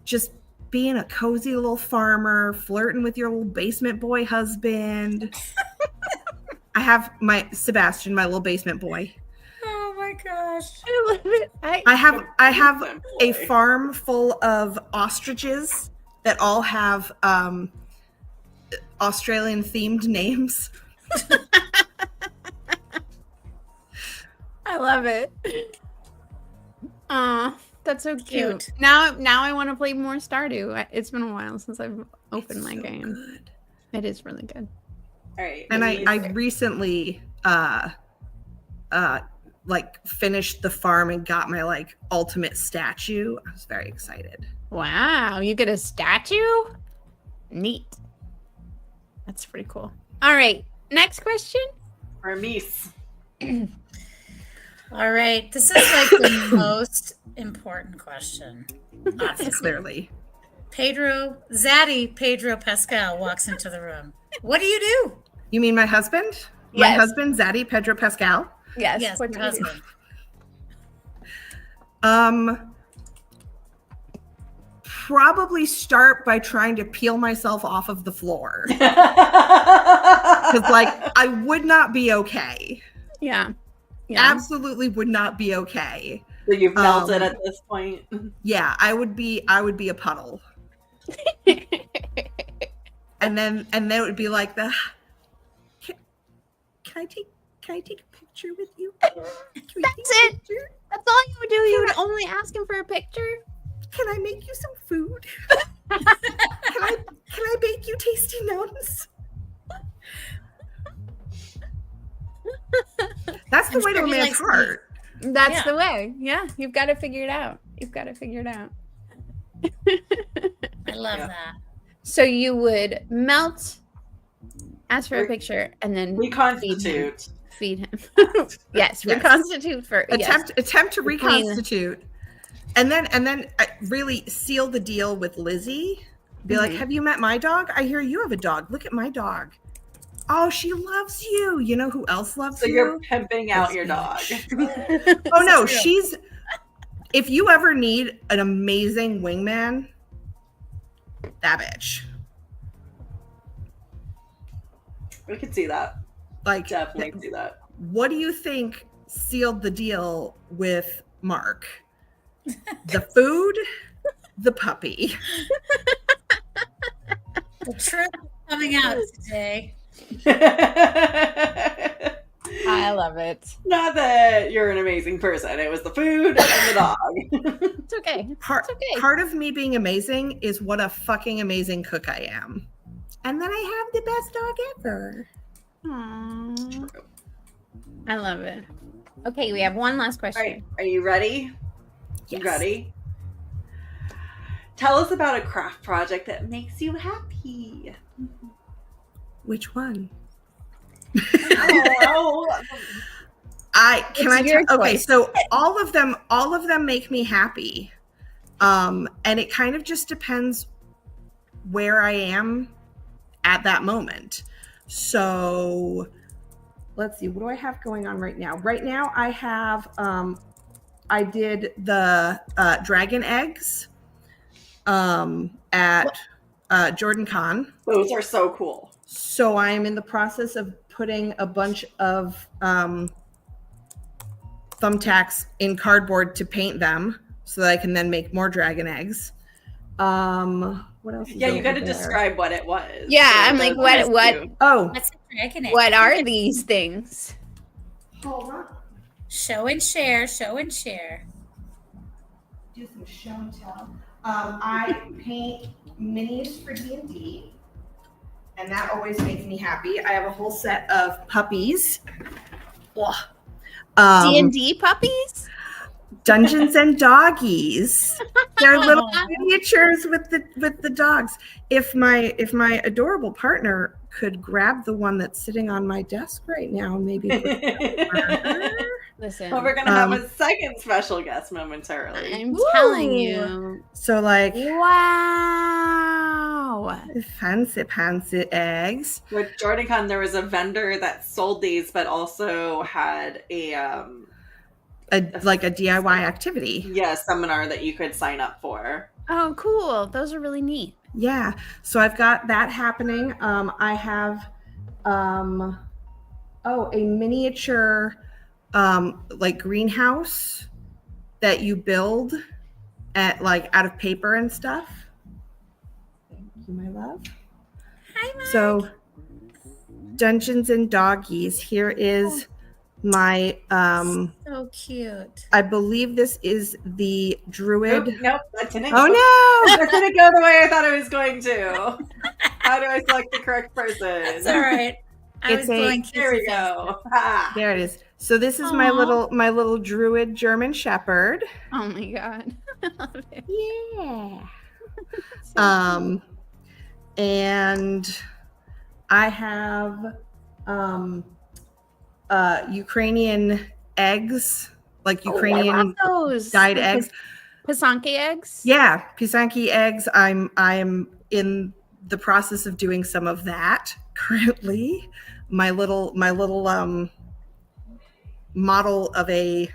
just being a cozy little farmer, flirting with your little basement boy husband. I have my Sebastian, my little basement boy. Oh my gosh. I love it. I have a farm full of ostriches that all have Australian themed names. I love it. Aw, that's so cute. Cute. Now I want to play more Stardew. It's been a while since I've opened my So game. good. It is really good. All right. And I recently like finished the farm and got my like ultimate statue. I was very excited. Wow, you get a statue? Neat. That's pretty cool. All right, next question. Hermes. All right. This is like the most important question. Obviously. Clearly. Pedro Pascal walks into the room. What do you do? You mean my husband? My Yes. husband, Zaddy Pedro Pascal? Yes, Yes, what your do you do? husband. Probably start by trying to peel myself off of the floor. Because like I would not be okay. Yeah. Absolutely would not be okay. So you've melted at this point. Yeah, I would be a puddle. and then it would be like can I take a picture with you? Can we take That's a it. picture? That's all you would do. You would only ask him for a picture. Can I make you some food? can I bake you tasty nuns? That's the I'm way to sure a he man's likes heart. That's Yeah. the way. Yeah, you've got to figure it out. I love Yeah. that. So you would melt, ask for a picture, and then Reconstitute. feed him. Yes, Yes. reconstitute for Attempt to Between- reconstitute, and then really seal the deal with Lizzie. Be like, have you met my dog? I hear you have a dog. Look at my dog. Oh, she loves you. You know who else loves So you? you're pimping out your dog. Oh no, True. she's. If you ever need an amazing wingman, that bitch. We could see that. Like, Definitely see that. what do you think sealed the deal with Mark? The food, the puppy. The truth is coming out today. I love it. Not that you're an amazing person. It was the food and the dog. It's okay. Part, It's okay. part of me being amazing is what a fucking amazing cook I am. And then I have the best dog ever. Aww. I love it. Okay, we have one last question. All right. Are you ready? Yes. You ready? Tell us about a craft project that makes you happy. Which one? Oh, It's your Okay, choice. so all of them make me happy. And it kind of just depends where I am at that moment. So let's see, what do I have going on right now? Right now I have I did the dragon eggs at Jordan Con. those are so cool. So I am in the process of putting a bunch of thumbtacks in cardboard to paint them so that I can then make more dragon eggs. What else? Yeah, you got to describe what it was. Yeah, So I'm like, those what- two. Oh, What's a dragon egg? What are these things? hold on. Show and share. Show and share. Do some show and tell. I paint minis for D&D, and that always makes me happy. I have a whole set of puppies. D&D puppies? Dungeons and Doggies. They're little Aw. miniatures with the dogs. If my adorable partner could grab the one that's sitting on my desk right now, maybe. put it over. Listen, Well, we're going to have a second special guest momentarily. I'm telling you. So like Wow. fancy eggs. With JordanCon, there was a vendor that sold these, but also had a A DIY activity. seminar that you could sign up for. Oh, cool. Those are really neat. Yeah. So I've got that happening. I have a miniature like greenhouse that you build at like out of paper and stuff. Thank you, my love. Hi, Mark. So Dungeons and Doggies, here is my so cute. I believe this is the druid. Nope, that didn't Oh go. no! That didn't go the way I thought it was going to. How do I select the correct person? It's all right. There we go. Ha. There it is. So this is my little druid German Shepherd. Oh my god. I love it. Yeah. So And I have Ukrainian eggs, like Ukrainian those dyed like eggs. Pisanki eggs. Yeah, pisanki eggs. I'm in the process of doing some of that currently. My little model of a,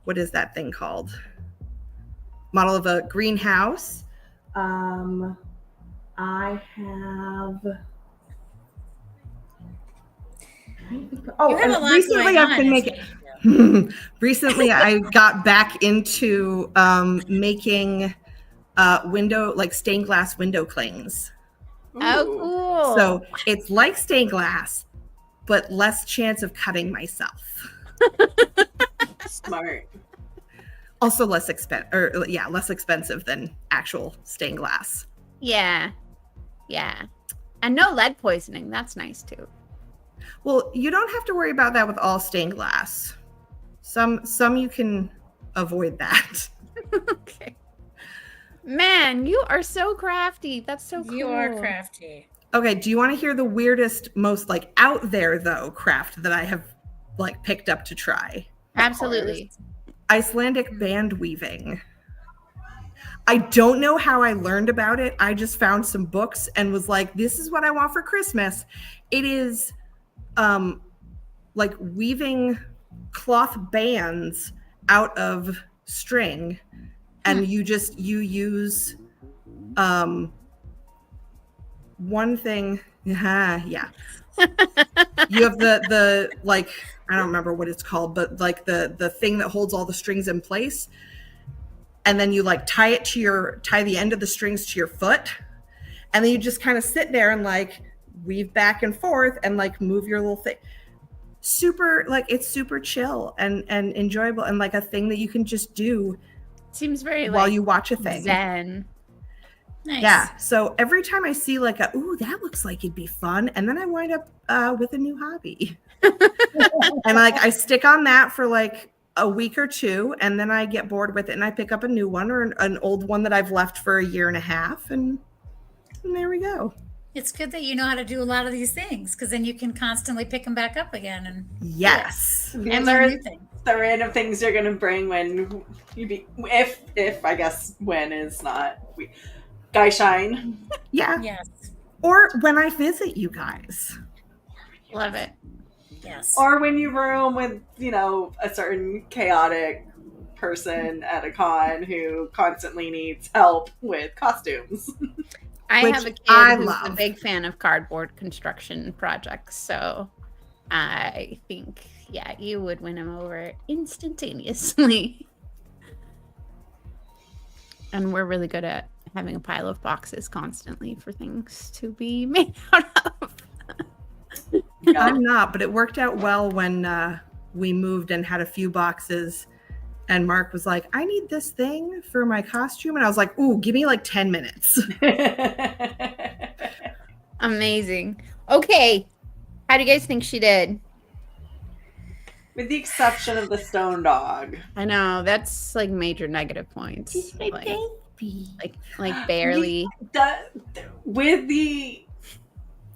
what is that thing called? Model of a greenhouse. I have. Recently I've been making. Recently, I got back into making stained glass window clings. Oh, cool. So it's like stained glass, but less chance of cutting myself. Smart. Also less expensive than actual stained glass. Yeah. And no lead poisoning. That's nice too. Well, you don't have to worry about that with all stained glass. Some you can avoid that. Okay. Man, you are so crafty. That's so cool. You are crafty. Okay, do you want to hear the weirdest, most like out there though craft that I have like picked up to try? Absolutely. Icelandic band weaving. I don't know how I learned about it. I just found some books and was like, this is what I want for Christmas. It is like weaving cloth bands out of string, and you use one thing. Yeah. You have the like, I don't remember what it's called, but like the thing that holds all the strings in place. And then you like tie the end of the strings to your foot. And then you just kind of sit there and like weave back and forth and like move your little thing. It's super chill and enjoyable and like a thing that you can just do. Seems very while you watch a thing. Zen. Nice. Yeah. So every time I see like that looks like it'd be fun. And then I wind up with a new hobby. And like I stick on that for like a week or two, and then I get bored with it and I pick up a new one or an old one that I've left for a year and a half, and there we go. It's good that you know how to do a lot of these things, because then you can constantly pick them back up again and yes, and learn new things. The random things you're gonna bring when you be if I guess when is not guy shine. Yeah. Yes. Or when I visit you guys. Love it. Yes. Or when you room with, a certain chaotic person at a con who constantly needs help with costumes. I Which have a kid who's a love. big fan of cardboard construction projects, so I think, you would win him over instantaneously. And we're really good at having a pile of boxes constantly for things to be made out of. I'm not, but it worked out well when we moved and had a few boxes, and Mark was like, I need this thing for my costume. And I was like, ooh, give me like 10 minutes. Amazing. Okay. How do you guys think she did? With the exception of the stone dog. I know, that's like major negative points. He's my baby. Like barely. With the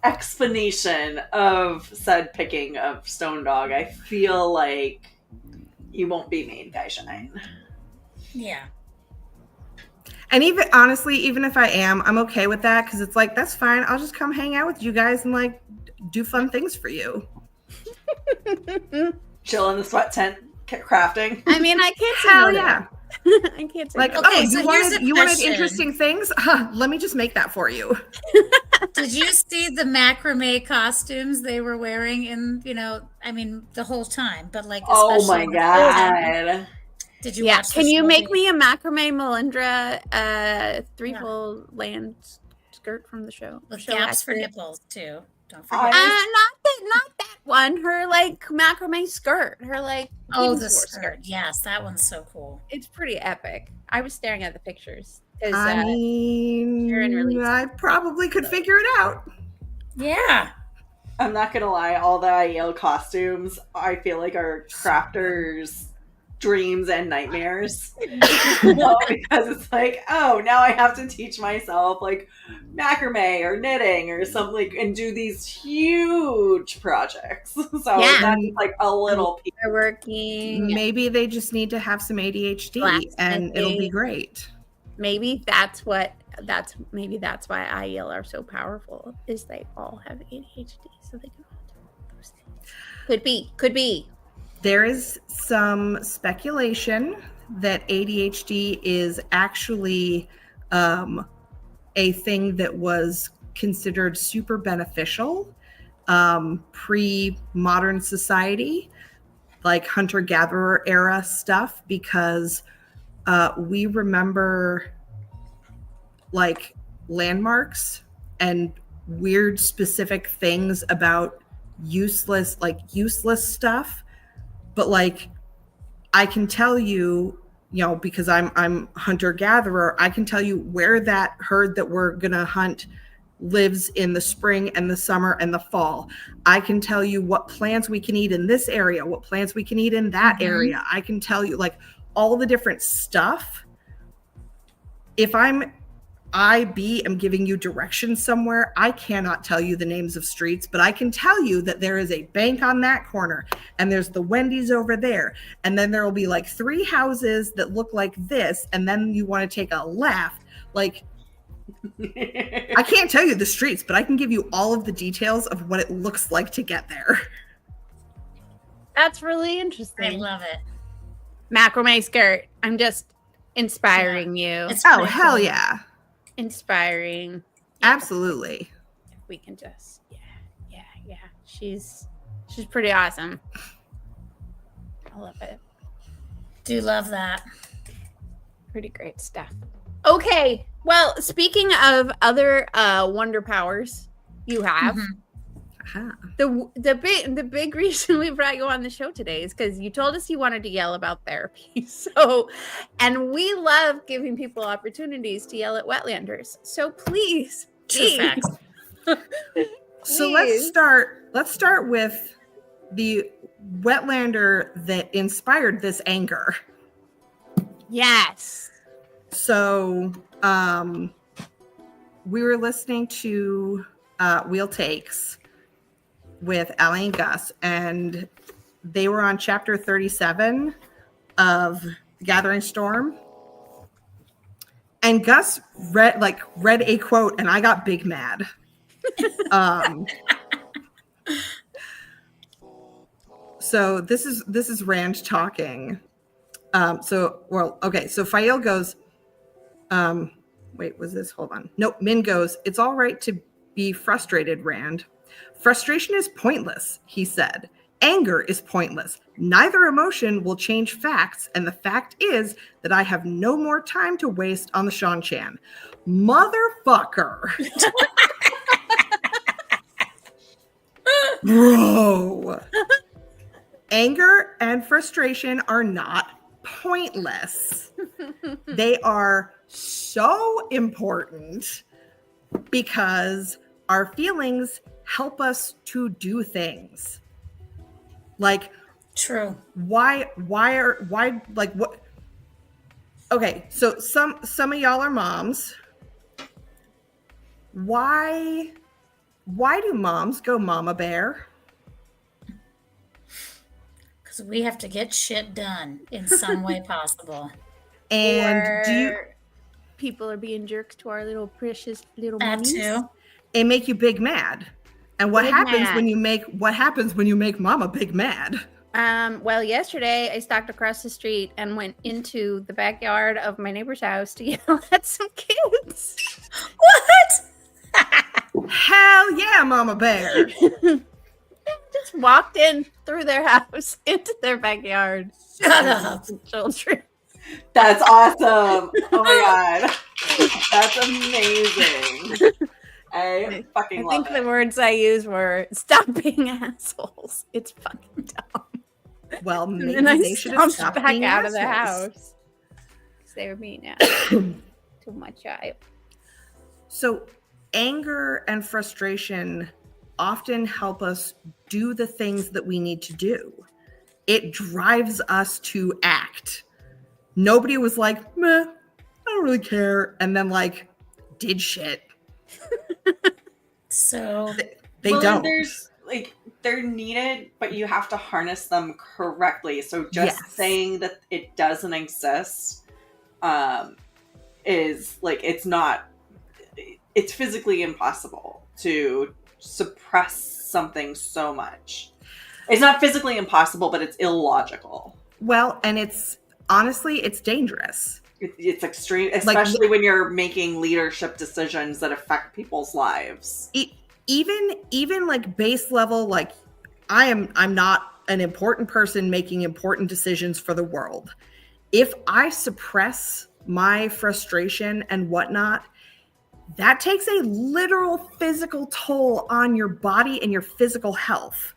explanation of said picking of stone dog, I feel like you won't be main guy shine. Yeah. And even if I am, I'm okay with that, because it's like, that's fine. I'll just come hang out with you guys and like do fun things for you. Chill in the sweat tent crafting. I mean, I can't say Hell no to yeah. that. I can't say Like, no. Okay, oh, so you here's wanted a question. interesting things? Let me just make that for you. Did you see the macrame costumes they were wearing in, I mean, the whole time, but like Oh especially my in the first god. Did you Yeah, watch the can you show, make Dave? me a macrame Melindhra threefold land skirt from the show? With Show gaps for accurate. nipples too. Don't I forget. was Not that one. Her like macrame skirt. Her like Oh, Venus the War skirt. Yes, that one's so cool. It's pretty epic. I was staring at the pictures because I mean, Sharon released I probably could figure it out. Yeah. I'm not gonna lie, all the IEL costumes I feel like are crafters' dreams and nightmares. Because it's like, oh, now I have to teach myself like macrame or knitting or something and do these huge projects. So Yeah. that's like a little piece. they're working. Maybe they just need to have some ADHD and it'll be great. Maybe that's why IEL are so powerful. Is they all have ADHD, so they can all do those things. Could be. There is some speculation that ADHD is actually a thing that was considered super beneficial pre-modern society, like hunter-gatherer era stuff, because we remember like landmarks and weird specific things about useless stuff. But like, I can tell you, because I'm hunter-gatherer, I can tell you where that herd that we're gonna hunt lives in the spring and the summer and the fall. I can tell you what plants we can eat in this area, what plants we can eat in that area. I can tell you like all the different stuff. If am giving you directions somewhere, I cannot tell you the names of streets, but I can tell you that there is a bank on that corner and there's the Wendy's over there. And then there will be like 3 houses that look like this. And then you want to take a left. Like, I can't tell you the streets, but I can give you all of the details of what it looks like to get there. That's really interesting. I love it. Macrame skirt. I'm just inspiring you. It's Oh, pretty hell cool. yeah. Inspiring. Absolutely. If we can just yeah. She's pretty awesome. I love it. Do love that. Pretty great stuff. Okay. Well, speaking of other wonder powers you have, Aha. the big reason we brought you on the show today is because you told us you wanted to yell about therapy. So, and we love giving people opportunities to yell at Wetlanders. So please, True facts. So let's start with the Wetlander that inspired this anger. Yes. So we were listening to Wheel Takes with Allie and Gus, and they were on chapter 37 of Gathering Storm. And Gus read a quote, and I got big mad. So this is Rand talking. So Fael goes, wait, was this? Hold on. Nope. Min goes, it's all right to be frustrated, Rand. Frustration is pointless, he said. Anger is pointless. Neither emotion will change facts, and the fact is that I have no more time to waste on the Shan-Chan. Motherfucker. Bro. Anger and frustration are not pointless. They are so important because our feelings help us to do things. Like, True. why like what? Okay, so some of y'all are moms. Why do moms go mama bear? Because we have to get shit done in some way possible. And people are being jerks to our little precious little That mummies? too. it make you big mad? And what Big happens mad. when you make mama big mad? Well, yesterday I stalked across the street and went into the backyard of my neighbor's house to yell at some kids. What? Hell yeah, Mama Bear. Just walked in through their house into their backyard. Shut up. Children. That's awesome. Oh my god. That's amazing. I fucking love think it. the words I used were "stop being assholes." It's fucking dumb. Well, maybe And then I they should have stomped stopped back being out of the assholes. house because they were being assholes to my child. So anger and frustration often help us do the things that we need to do. It drives us to act. Nobody was like, meh, I don't really care. And then like did shit. So They Well, don't. There's like they're needed, but you have to harness them correctly. So just Yes. saying that it doesn't exist is like it's physically impossible to suppress something so much. It's not physically impossible, but it's illogical. Well, and it's honestly, it's dangerous. It's extreme, especially when you're making leadership decisions that affect people's lives. Even like base level, like I'm not an important person making important decisions for the world. If I suppress my frustration and whatnot, that takes a literal physical toll on your body and your physical health.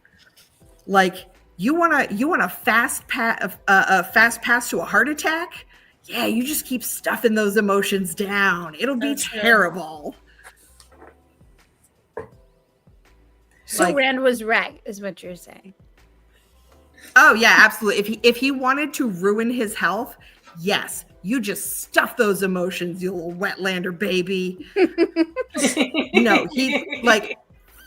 Like you want a fast pass to a heart attack? Yeah, you just keep stuffing those emotions down. It'll be terrible. So Like- Rand was right, is what you're saying. Oh yeah, absolutely. If he wanted to ruin his health, yes, you just stuff those emotions, you little Wetlander baby. No, he like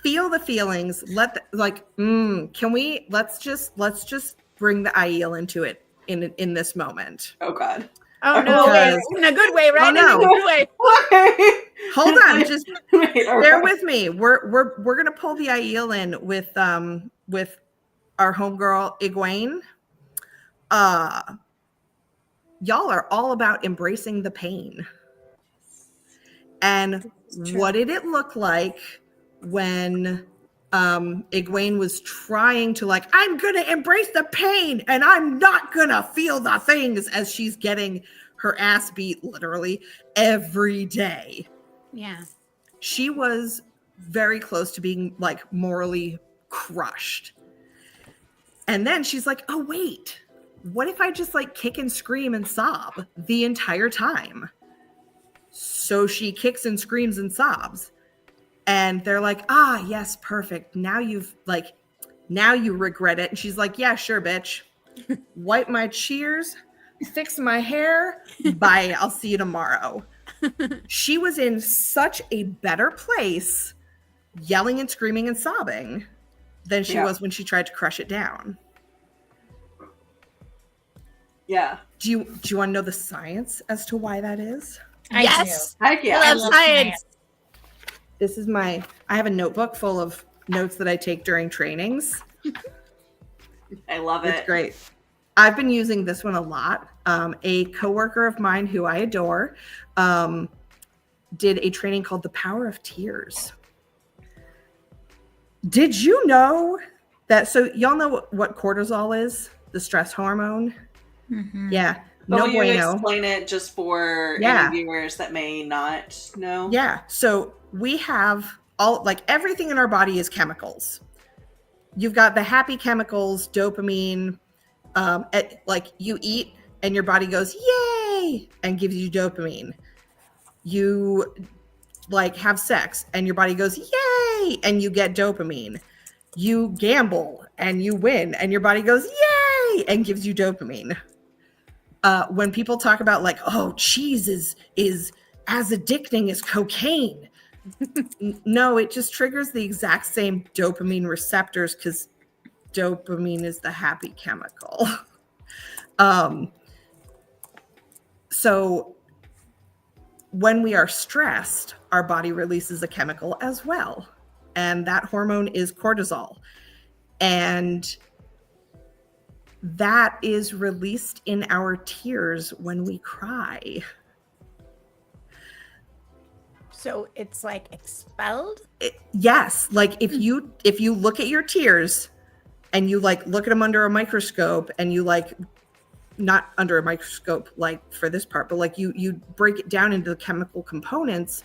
feel the feelings. Can we let's just bring the IEL into it in this moment. Oh god. Oh no, Because- in a good way, right? Oh, no. In a good way. Hold on, just Wait, bear with me. We're gonna pull the IEL in with our homegirl Egwene. Y'all are all about embracing the pain. And what did it look like when Egwene was trying to like, I'm gonna embrace the pain and I'm not gonna feel the things as she's getting her ass beat literally every day. Yeah. She was very close to being like morally crushed. And then she's like, oh wait, what if I just like kick and scream and sob the entire time? So she kicks and screams and sobs. And they're like, ah, yes, perfect. Now you regret it. And she's like, yeah, sure, bitch. Wipe my tears, fix my hair. Bye. I'll see you tomorrow. She was in such a better place yelling and screaming and sobbing than she was when she tried to crush it down. Yeah. Do you want to know the science as to why that is? Yes. Heck yeah. I love science. This is I have a notebook full of notes that I take during trainings. I love it. It's great. I've been using this one a lot. A coworker of mine who I adore did a training called The Power of Tears. Did you know that? So y'all know what cortisol is? The stress hormone. Mhm. Yeah. But No will you bueno. explain it just for Yeah. any viewers that may not know? Yeah. So we have everything in our body is chemicals. You've got the happy chemicals, dopamine. You eat and your body goes, yay, and gives you dopamine. You have sex and your body goes, yay, and you get dopamine. You gamble and you win and your body goes, yay, and gives you dopamine. When people talk about oh, cheese is as addicting as cocaine. No, it just triggers the exact same dopamine receptors because dopamine is the happy chemical. So when we are stressed, our body releases a chemical as well. And that hormone is cortisol. And that is released in our tears when we cry. So it's like expelled? Yes. Like if you look at your tears and you like look at them under a microscope and you like, not under a microscope like for this part, but like you break it down into the chemical components,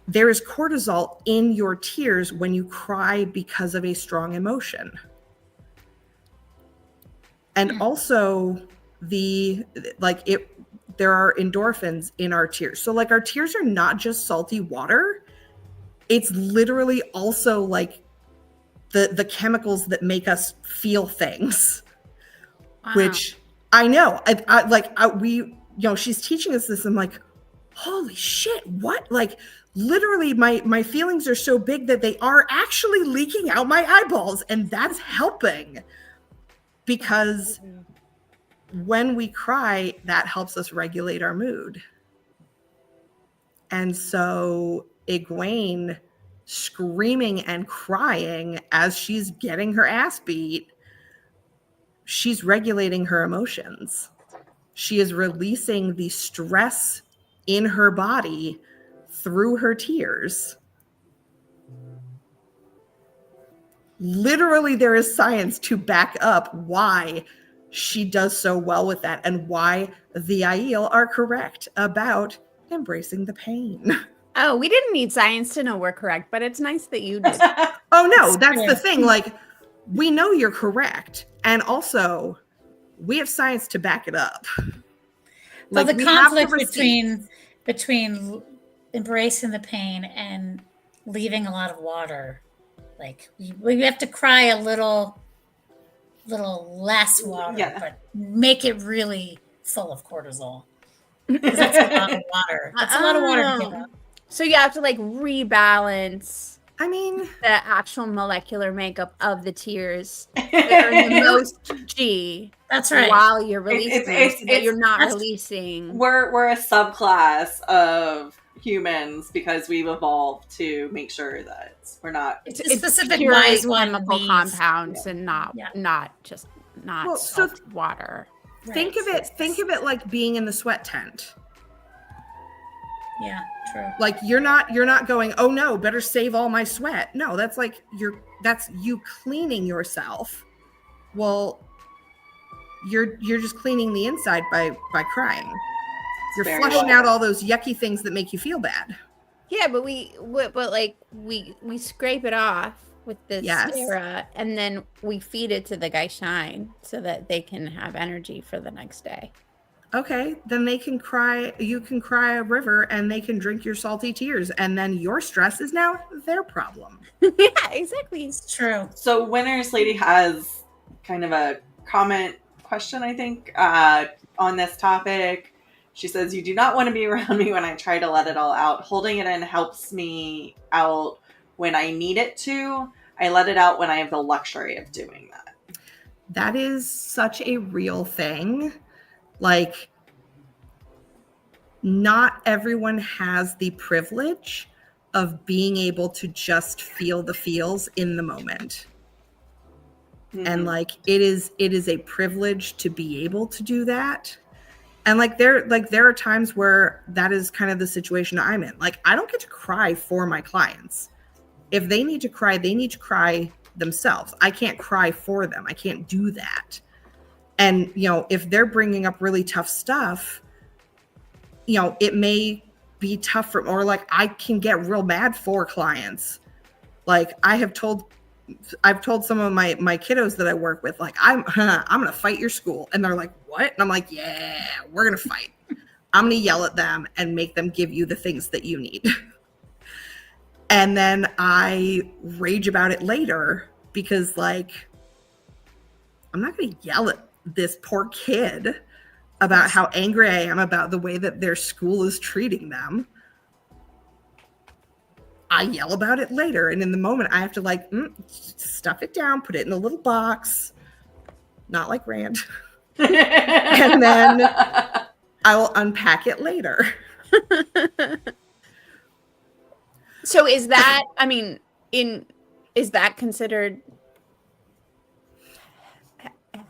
there is cortisol in your tears when you cry because of a strong emotion. And also there are endorphins in our tears. So like our tears are not just salty water. It's literally also like the chemicals that make us feel things. Wow. Which I know, she's teaching us this. I'm like, holy shit, what? Like literally my feelings are so big that they are actually leaking out my eyeballs. And that's helping, because when we cry, that helps us regulate our mood. And so Egwene screaming and crying as she's getting her ass beat, she's regulating her emotions. She is releasing the stress in her body through her tears. Literally, there is science to back up why she does so well with that and why the Aiel are correct about embracing the pain. Oh, we didn't need science to know we're correct, but it's nice that you did. Oh, no, that's the thing. Like, we know you're correct. And also, we have science to back it up. Like, the conflict between embracing the pain and leaving a lot of water. Like, we have to cry a little less water, but make it really full of cortisol. Because that's a lot of water. That's a lot of water to give up. So you have to like rebalance. I mean, the actual molecular makeup of the tears that are the most G. That's right. While you're releasing, you're not releasing. We're a subclass of humans because we've evolved to make sure that we're not. It's specific chemical compounds and not just water. Right. Think of it like being in the sweat tent. Yeah, true. Like you're not going, oh no, better save all my sweat. No, that's like that's you cleaning yourself. Well, you're just cleaning the inside by crying. You're flushing out all those yucky things that make you feel bad. Yeah, but we scrape it off with the Sarah, and then we feed it to the Gaishain so that they can have energy for the next day. Okay, then they can cry. You can cry a river, and they can drink your salty tears, and then your stress is now their problem. Yeah, exactly. It's true. So, Winner's Lady has kind of a comment question, I think, on this topic. She says, "You do not want to be around me when I try to let it all out. Holding it in helps me out when I need it to. I let it out when I have the luxury of doing that." That is such a real thing. Like, not everyone has the privilege of being able to just feel the feels in the moment. Mm-hmm. And like, it is a privilege to be able to do that. And there are times where that is kind of the situation I'm in. Like, I don't get to cry for my clients. If they need to cry, they need to cry themselves. I can't cry for them. I can't do that. And, if they're bringing up really tough stuff, it may be tough or like I can get real mad for clients. Like I've told some of my kiddos that I work with, like, I'm going to fight your school. And they're like, what? And I'm like, yeah, we're going to fight. I'm going to yell at them and make them give you the things that you need. And then I rage about it later because, like, I'm not going to yell at this poor kid about how angry I am about the way that their school is treating them. I yell about it later. And in the moment, I have to like stuff it down, put it in a little box, not like Rand. And then I will unpack it later. So is that, is that considered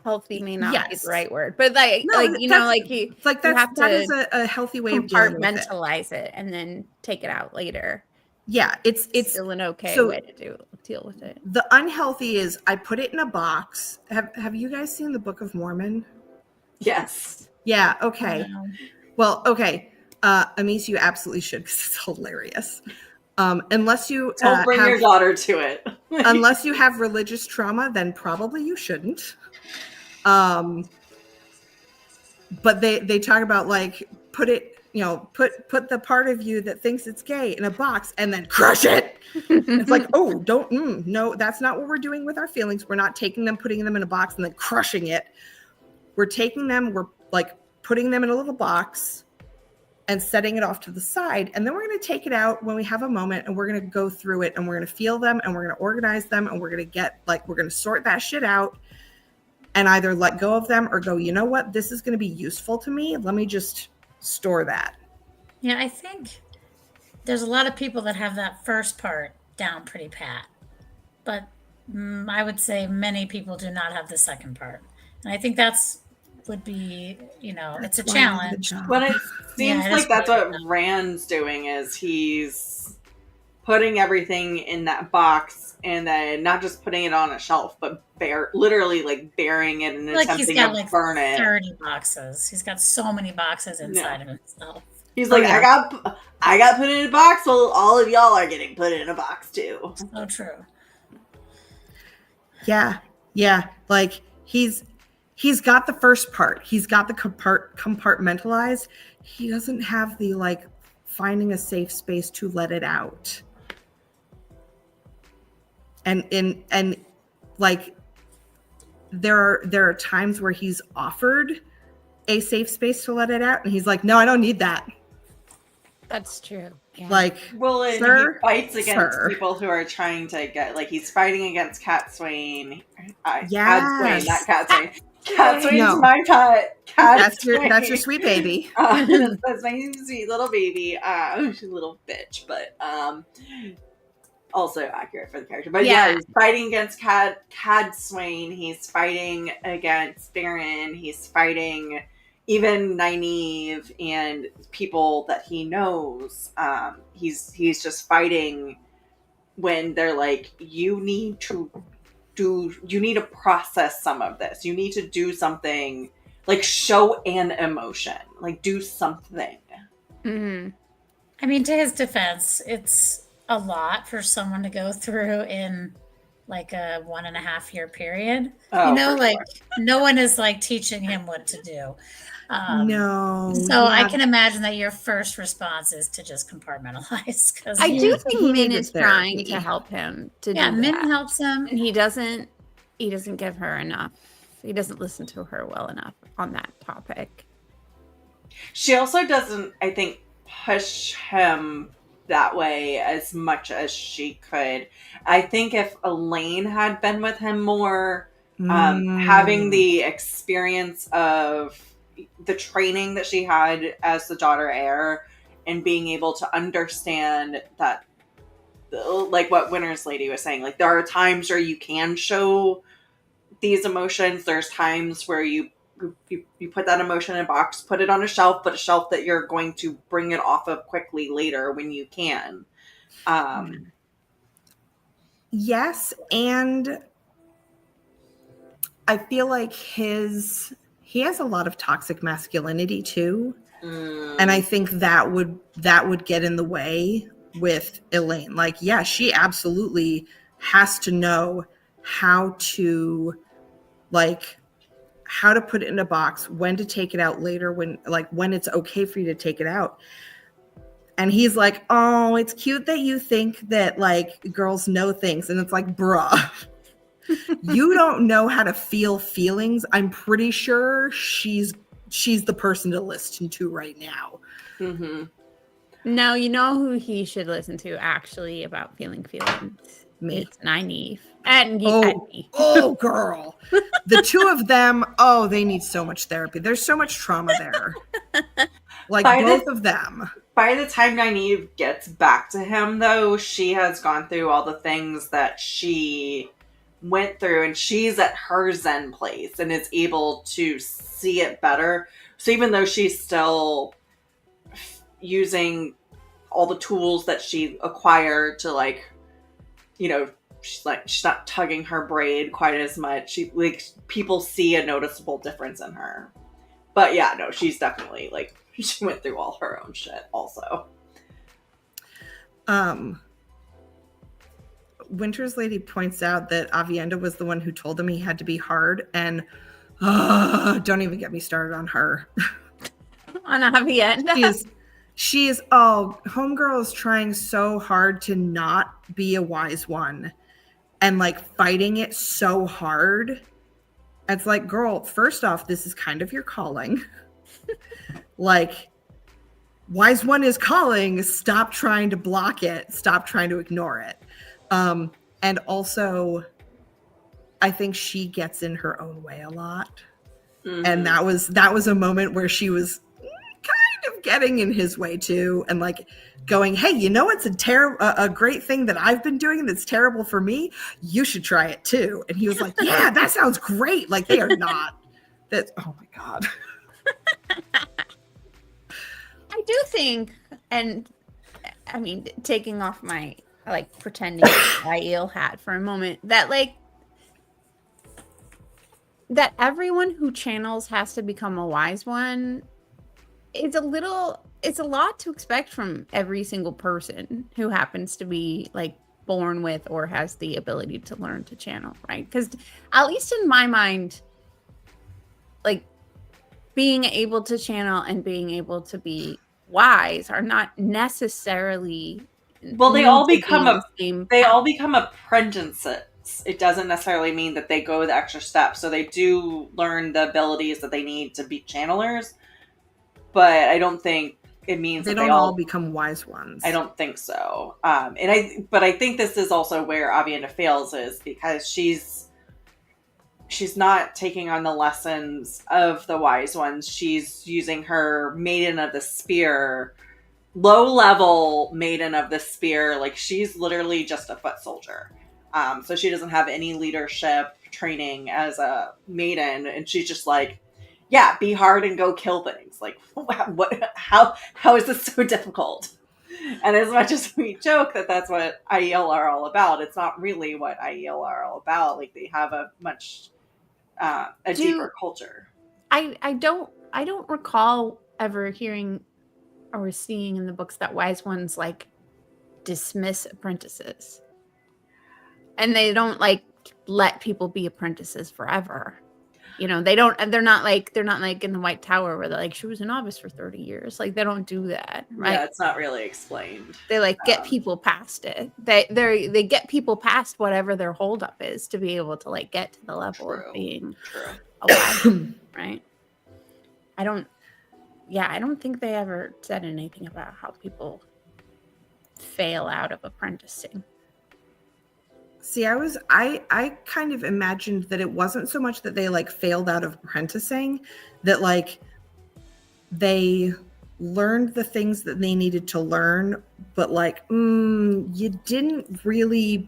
healthy may not be Yes. the right word, but like No, like you know, that's- like you It's like you have that to is a healthy way of dealing with it. compartmentalize it and then take it out later. Yeah, it's Still an okay so way to deal with it. the unhealthy is I put it in a box. Have you guys seen the Book of Mormon? Yes. Yeah, okay. No. Well, okay. Amis, you absolutely should because it's hilarious. Unless you Don't bring your daughter to it. unless you have religious trauma, then probably you shouldn't. But they talk about like put it, put the part of you that thinks it's gay in a box and then crush it. It's like, oh, don't no, that's not what we're doing with our feelings. We're not taking them, putting them in a box and then crushing it. We're taking them, we're like putting them in a little box and setting it off to the side. And then we're going to take it out when we have a moment and we're going to go through it and we're going to feel them and we're going to organize them and we're going to sort that shit out and either let go of them or go, you know what, this is going to be useful to me. Let me just store that. Yeah, I think there's a lot of people that have that first part down pretty pat, but I would say many people do not have the second part. And I think would be, it's a challenge. But it seems Yeah, like that's really what Rand's doing is he's putting everything in that box and then not just putting it on a shelf, but literally like burying it and attempting he's got to burn it. 30 boxes. He's got so many boxes inside of himself. He's like, I got put in a box, well, all of y'all are getting put in a box too. So true. Yeah. Like he's got the first part. He's got the compartmentalize. He doesn't have the like finding a safe space to let it out. And like there are times where he's offered a safe space to let it out, and he's like, "No, I don't need that." That's true. Yeah. Like, well, and sir, he fights against sir. people who are trying to get he's fighting against Cat Swain. Yes. Cat Swain, not Cat Swain. Cat Swain's No. my pet. That's your sweet baby. That's my sweet little baby. She's a little bitch, but also accurate for the character. But yeah, he's fighting against Cad Swain. He's fighting against Baron. He's fighting even Nynaeve and people that he knows. He's just fighting when they're like, you need to process some of this. You need to do something, like show an emotion, like do something. Mm-hmm. I mean, to his defense, it's a lot for someone to go through in like a 1.5 year period. No one is like teaching him what to do. No. So I can imagine that your first response is to just compartmentalize. Because I do think Min needed is trying therapy. to help him to do Min that. helps him. And he doesn't give her enough. He doesn't listen to her well enough on that topic. She also doesn't, I think, push him that way as much as she could. I think if Elaine had been with him more, having the experience of the training that she had as the daughter heir and being able to understand that, like what Winter's Lady was saying, like there are times where you can show these emotions. There's times where you put that emotion in a box, put it on a shelf, but a shelf that you're going to bring it off of quickly later when you can. Yes, and I feel like he has a lot of toxic masculinity too. And I think that would get in the way with Elaine. Like, yeah, she absolutely has to know how to put it in a box, when to take it out later, when it's okay for you to take it out. And he's like, oh, it's cute that you think that like girls know things. And it's like, bruh, you don't know how to feel feelings. I'm pretty sure she's the person to listen to right now. Mm-hmm. No, you know who he should listen to actually about feelings? Me. It's Nynaeve. And oh, girl. The two of them, they need so much therapy. There's so much trauma there. Like both of them. By the time Nynaeve gets back to him, though, she has gone through all the things that she went through, and she's at her Zen place and is able to see it better. So even though she's still using all the tools that she acquired to, like, you know, she's not tugging her braid quite as much. She, like, people see a noticeable difference in her. But yeah, no, she's definitely, like, she went through all her own shit also. Winter's Lady points out that Avienda was the one who told him he had to be hard, and don't even get me started on her. On Avienda. She is homegirl is trying so hard to not be a wise one and, like, fighting it so hard. It's like, girl, first off, this is kind of your calling. Like, wise one is calling. Stop trying to block it. Stop trying to ignore it. And also, I think she gets in her own way a lot. Mm-hmm. And that was a moment where she was kind of getting in his way too, and, like, going, hey, you know, it's a great thing that I've been doing that's terrible for me. You should try it too. And he was like, yeah, that sounds great. Like, they are not. That's, oh my God. I do think, and I mean, taking off my, like, pretending Aiel hat for a moment, that, like, that everyone who channels has to become a wise one. It's a lot to expect from every single person who happens to be, like, born with or has the ability to learn to channel, right? Because at least in my mind, like, being able to channel and being able to be wise are not necessarily, well, they all become apprentices. It doesn't necessarily mean that they go the extra step. So they do learn the abilities that they need to be channelers, but I don't think it means they that don't all become wise ones. I don't think so. But I think this is also where Avienda fails, is because she's not taking on the lessons of the wise ones. She's using her Maiden of the Spear, low-level Maiden of the Spear. Like, she's literally just a foot soldier. So she doesn't have any leadership training as a maiden. And she's just like, yeah, be hard and go kill things. Like, what? How is this so difficult? And as much as we joke that that's what Aiel are all about, it's not really what Aiel are all about. Like, they have a much deeper culture. I don't recall ever hearing or seeing in the books that wise ones, like, dismiss apprentices, and they don't, like, let people be apprentices forever. You know, they're not like in the White Tower where they're like, she was a novice for 30 years. Like, they don't do that, right? Yeah, it's not really explained. They, like, get people past it. They get people past whatever their holdup is to be able to, like, get to the level of being a wise one, right? I don't think they ever said anything about how people fail out of apprenticing. See, I kind of imagined that it wasn't so much that they, like, failed out of apprenticing, that, like, they learned the things that they needed to learn, but, like, you didn't really,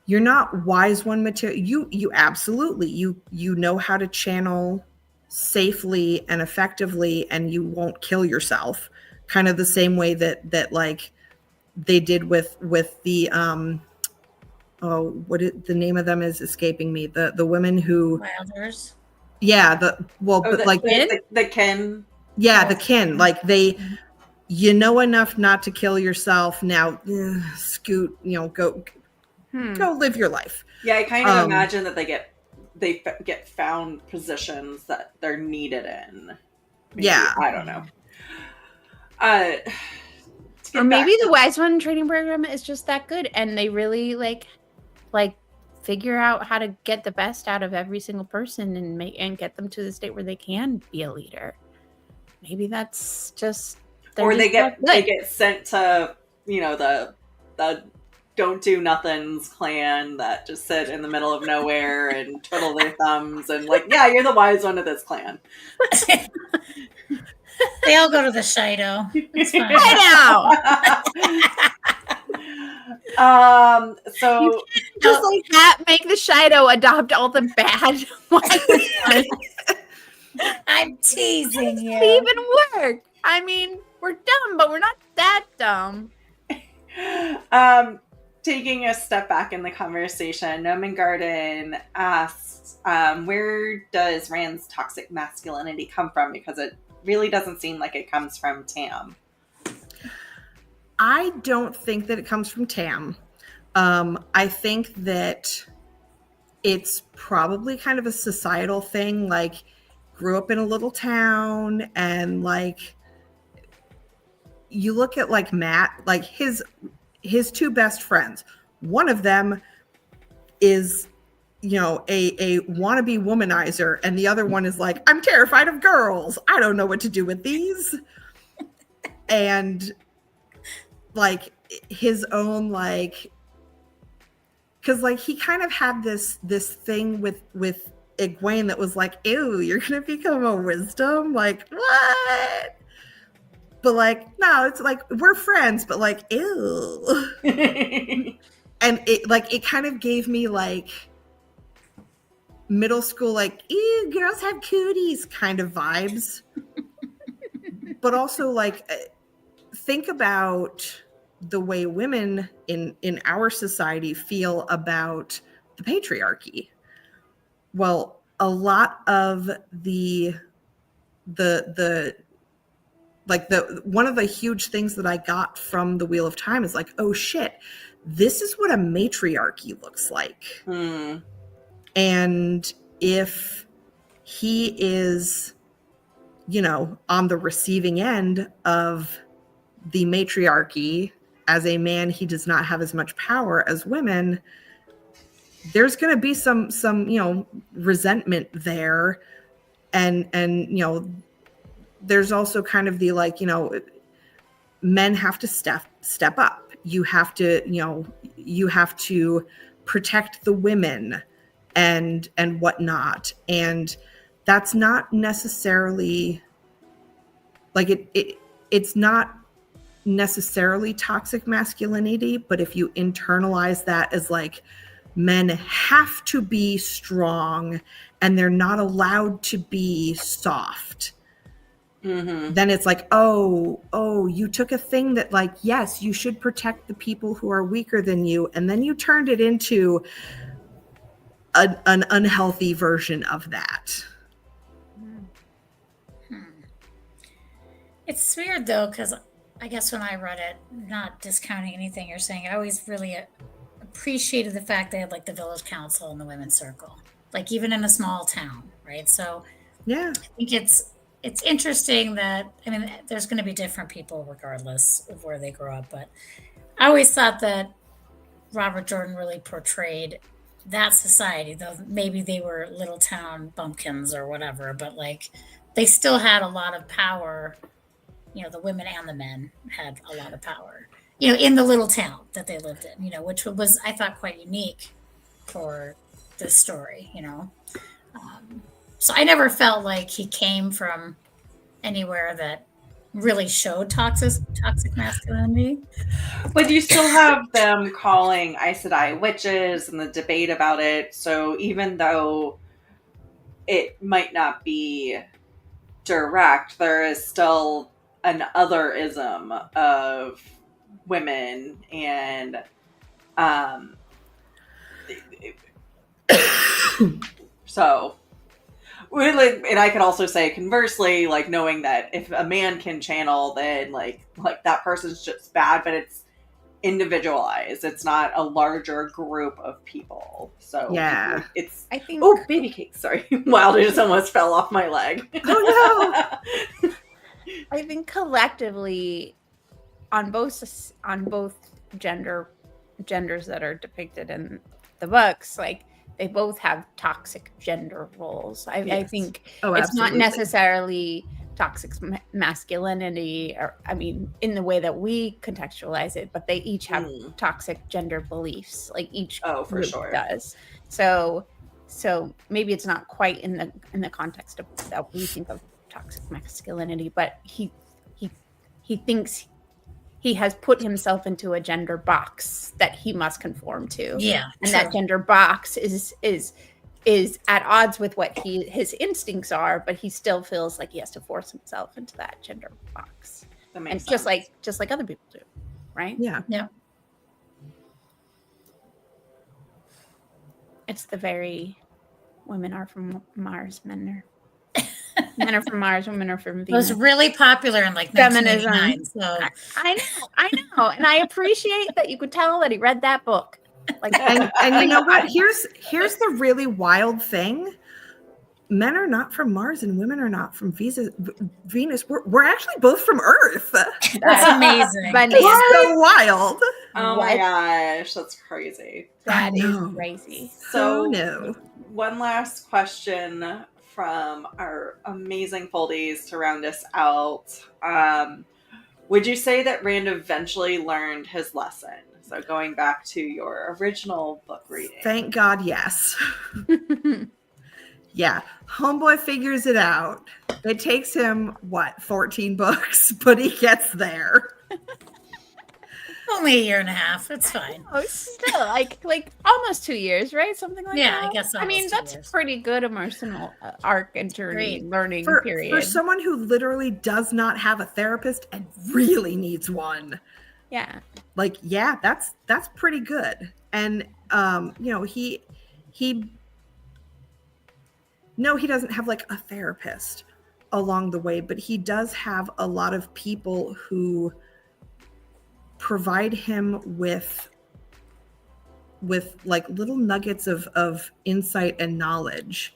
you're not wise one material. You absolutely, you know how to channel safely and effectively, and you won't kill yourself, kind of the same way that like they did with the the name of them is escaping me. The women who Wilders. Yeah, the kin. Yeah, the kin. Like, they, you know enough not to kill yourself. Now, scoot. Go live your life. Yeah, I kind of imagine that they get found positions that they're needed in. Maybe, yeah, I don't know. Or maybe the wise one training program is just that good, and they really like figure out how to get the best out of every single person and get them to the state where they can be a leader. Maybe that's just, or they get sent to the don't do nothings clan that just sit in the middle of nowhere and twiddle their thumbs and, like, yeah, you're the wise one of this clan. They all go to the Shido. It's fine. I know. So Just like that, make the Shido adopt all the bad ones. I'm teasing you. It even work. I mean, we're dumb, but we're not that dumb. Taking a step back in the conversation, Noman Garden asked, where does Rand's toxic masculinity come from? Because it really doesn't seem like it comes from Tam. I don't think that it comes from Tam. I think that it's probably kind of a societal thing, like grew up in a little town, and like you look at like Matt, like his two best friends. One of them is, you know, a wannabe womanizer, and the other one is like, I'm terrified of girls. I don't know what to do with these. And like his own, like, because like he kind of had this thing with Egwene that was like, ew, you're gonna become a wisdom, like what? But like, no, it's like we're friends, but like, ew. And it kind of gave me like middle school, like, ew, girls have cooties kind of vibes. But also like, think about the way women in our society feel about the patriarchy. Well, a lot of the one of the huge things that I got from the Wheel of Time is like, oh shit, this is what a matriarchy looks like. And if he is, you know, on the receiving end of the matriarchy, as a man, he does not have as much power as women. There's going to be some, you know, resentment there. And, you know, there's also kind of the, like, you know, men have to step up. You have to, you know, you have to protect the women and whatnot. And that's not necessarily like it's not necessarily toxic masculinity, but if you internalize that as like men have to be strong and they're not allowed to be soft, then it's like, oh, you took a thing that like, yes, you should protect the people who are weaker than you, and then you turned it into an unhealthy version of that. It's weird though, because I guess when I read it, not discounting anything you're saying, I always really appreciated the fact they had like the village council and the women's circle, like even in a small town, right? So yeah, I think it's interesting that, I mean, there's going to be different people regardless of where they grow up, but I always thought that Robert Jordan really portrayed that society, though maybe they were little town bumpkins or whatever, but like they still had a lot of power. You know, the women and the men had a lot of power, you know, in the little town that they lived in, you know, which was, I thought, quite unique for this story, you know. So I never felt like he came from anywhere that really showed toxic masculinity. But you still have them calling Aes Sedai witches and the debate about it. So even though it might not be direct, there is still an otherism of women, and so really, and I could also say conversely, like knowing that if a man can channel, then like that person's just bad, but it's individualized. It's not a larger group of people. So yeah, it's I think. Oh, baby cake! Sorry, Wilder just almost fell off my leg. Oh no. I think collectively, on both genders that are depicted in the books, like they both have toxic gender roles. I think it's not necessarily toxic masculinity, or I mean, in the way that we contextualize it, but they each have toxic gender beliefs. Like each for sure does. So maybe it's not quite in the context of that we think of toxic masculinity, but he thinks he has put himself into a gender box that he must conform to. Yeah. And that gender box is at odds with what his instincts are, but he still feels like he has to force himself into that gender box. That makes And sense. just like other people do, right? Yeah. Yeah. It's the very women are from Mars, men are from Mars, women are from It Venus. was really popular in like Feminism. 1989. So I know, and I appreciate that you could tell that he read that book. Like, And you know what? Here's the really wild thing. Men are not from Mars and women are not from Venus. We're actually both from Earth. that's amazing. Bananas. It's so wild. Oh my gosh, that's crazy. That is know. crazy. So, no. one last question from our amazing foldies to round us out. Would you say that Rand eventually learned his lesson? So, going back to your original book reading. Thank God, yes. Yeah. Homeboy figures it out. It takes him, 14 books, but he gets there. Only a year and a half. It's fine. Oh, still like almost 2 years, right? Something like Yeah, that. I guess I mean, almost 2 that's years. pretty good emotional arc and journey, Great. learning For period. someone who literally does not have a therapist and really needs one. Yeah. Like, yeah, that's pretty good. And he doesn't have like a therapist along the way, but he does have a lot of people who provide him with like little nuggets of insight and knowledge.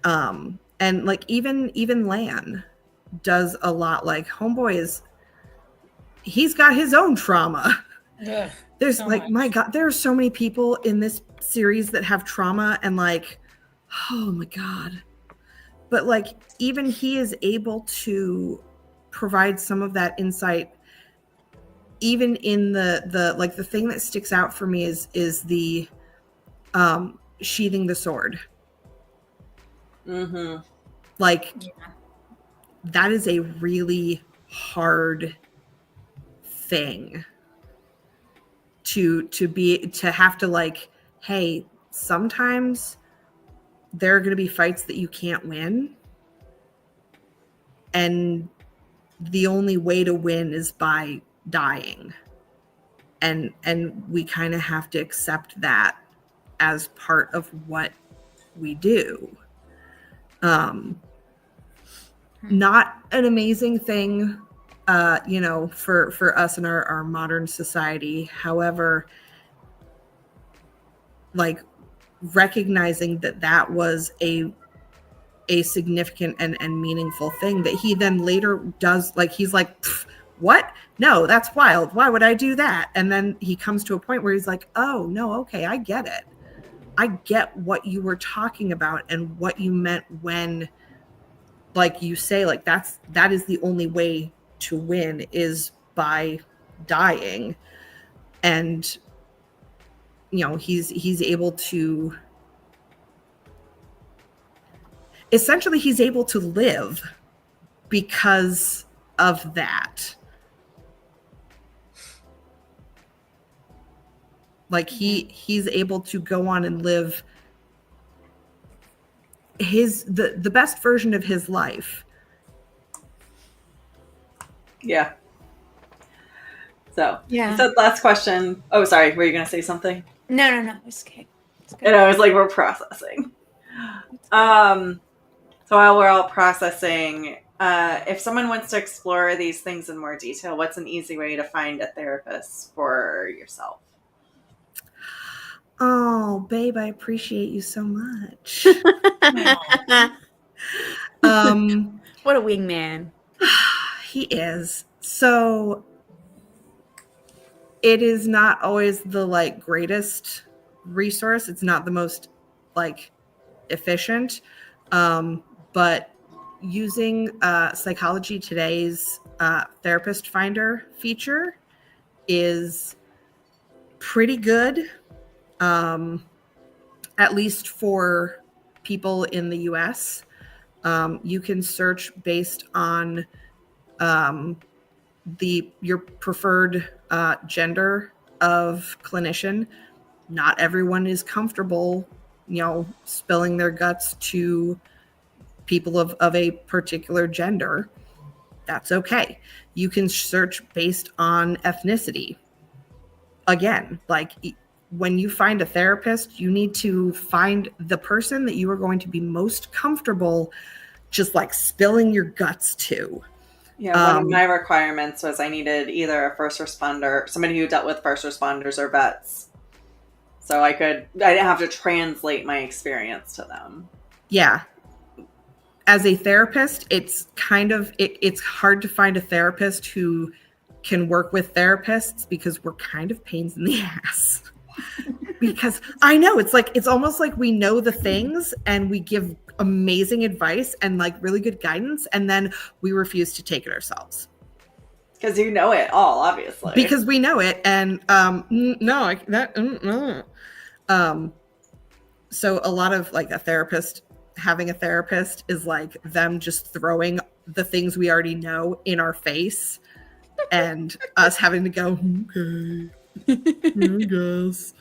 And like even Lan does a lot. Like homeboy he's got his own trauma. Ugh, There's so like, much. my God, there are so many people in this series that have trauma and like, oh my God. But like, even he is able to provide some of that insight. Even in the like, the thing that sticks out for me is the sheathing the sword. Mm-hmm. Like, Yeah. that is a really hard thing to have to like, hey, sometimes there are going to be fights that you can't win, and the only way to win is by dying, and we kind of have to accept that as part of what we do. Not an amazing thing for us in our modern society. However, like, recognizing that was a significant and meaningful thing that he then later does, like, he's like, what? No, that's wild. Why would I do that? And then he comes to a point where he's like, oh no, okay, I get it. I get what you were talking about and what you meant when, like, you say, like, that is the only way to win is by dying. And he's able to, essentially, he's able to live because of that. Like, he's able to go on and live the best version of his life. Yeah. So, Yeah. you said last question. Oh, sorry. Were you going to say something? No. It's okay. It's good. And I was like, we're processing. So while we're all processing, if someone wants to explore these things in more detail, what's an easy way to find a therapist for yourself? Oh, babe, I appreciate you so much. What a wingman. He is. So it is not always the like greatest resource. It's not the most like efficient. But using Psychology Today's therapist finder feature is pretty good. At least for people in the US. You can search based on your preferred gender of clinician. Not everyone is comfortable, spilling their guts to people of a particular gender. That's okay. You can search based on ethnicity. Again, like when you find a therapist, you need to find the person that you are going to be most comfortable just like spilling your guts to. Yeah, one of my requirements was I needed either a first responder, somebody who dealt with first responders or vets. So I didn't have to translate my experience to them. Yeah. As a therapist, it's it's hard to find a therapist who can work with therapists because we're kind of pains in the ass. Because I know it's almost like we know the things and we give amazing advice and like really good guidance, and then we refuse to take it ourselves. Because you know it all, obviously. Because we know it, and so a lot of like having a therapist is like them just throwing the things we already know in our face, and us having to go, okay, I guess.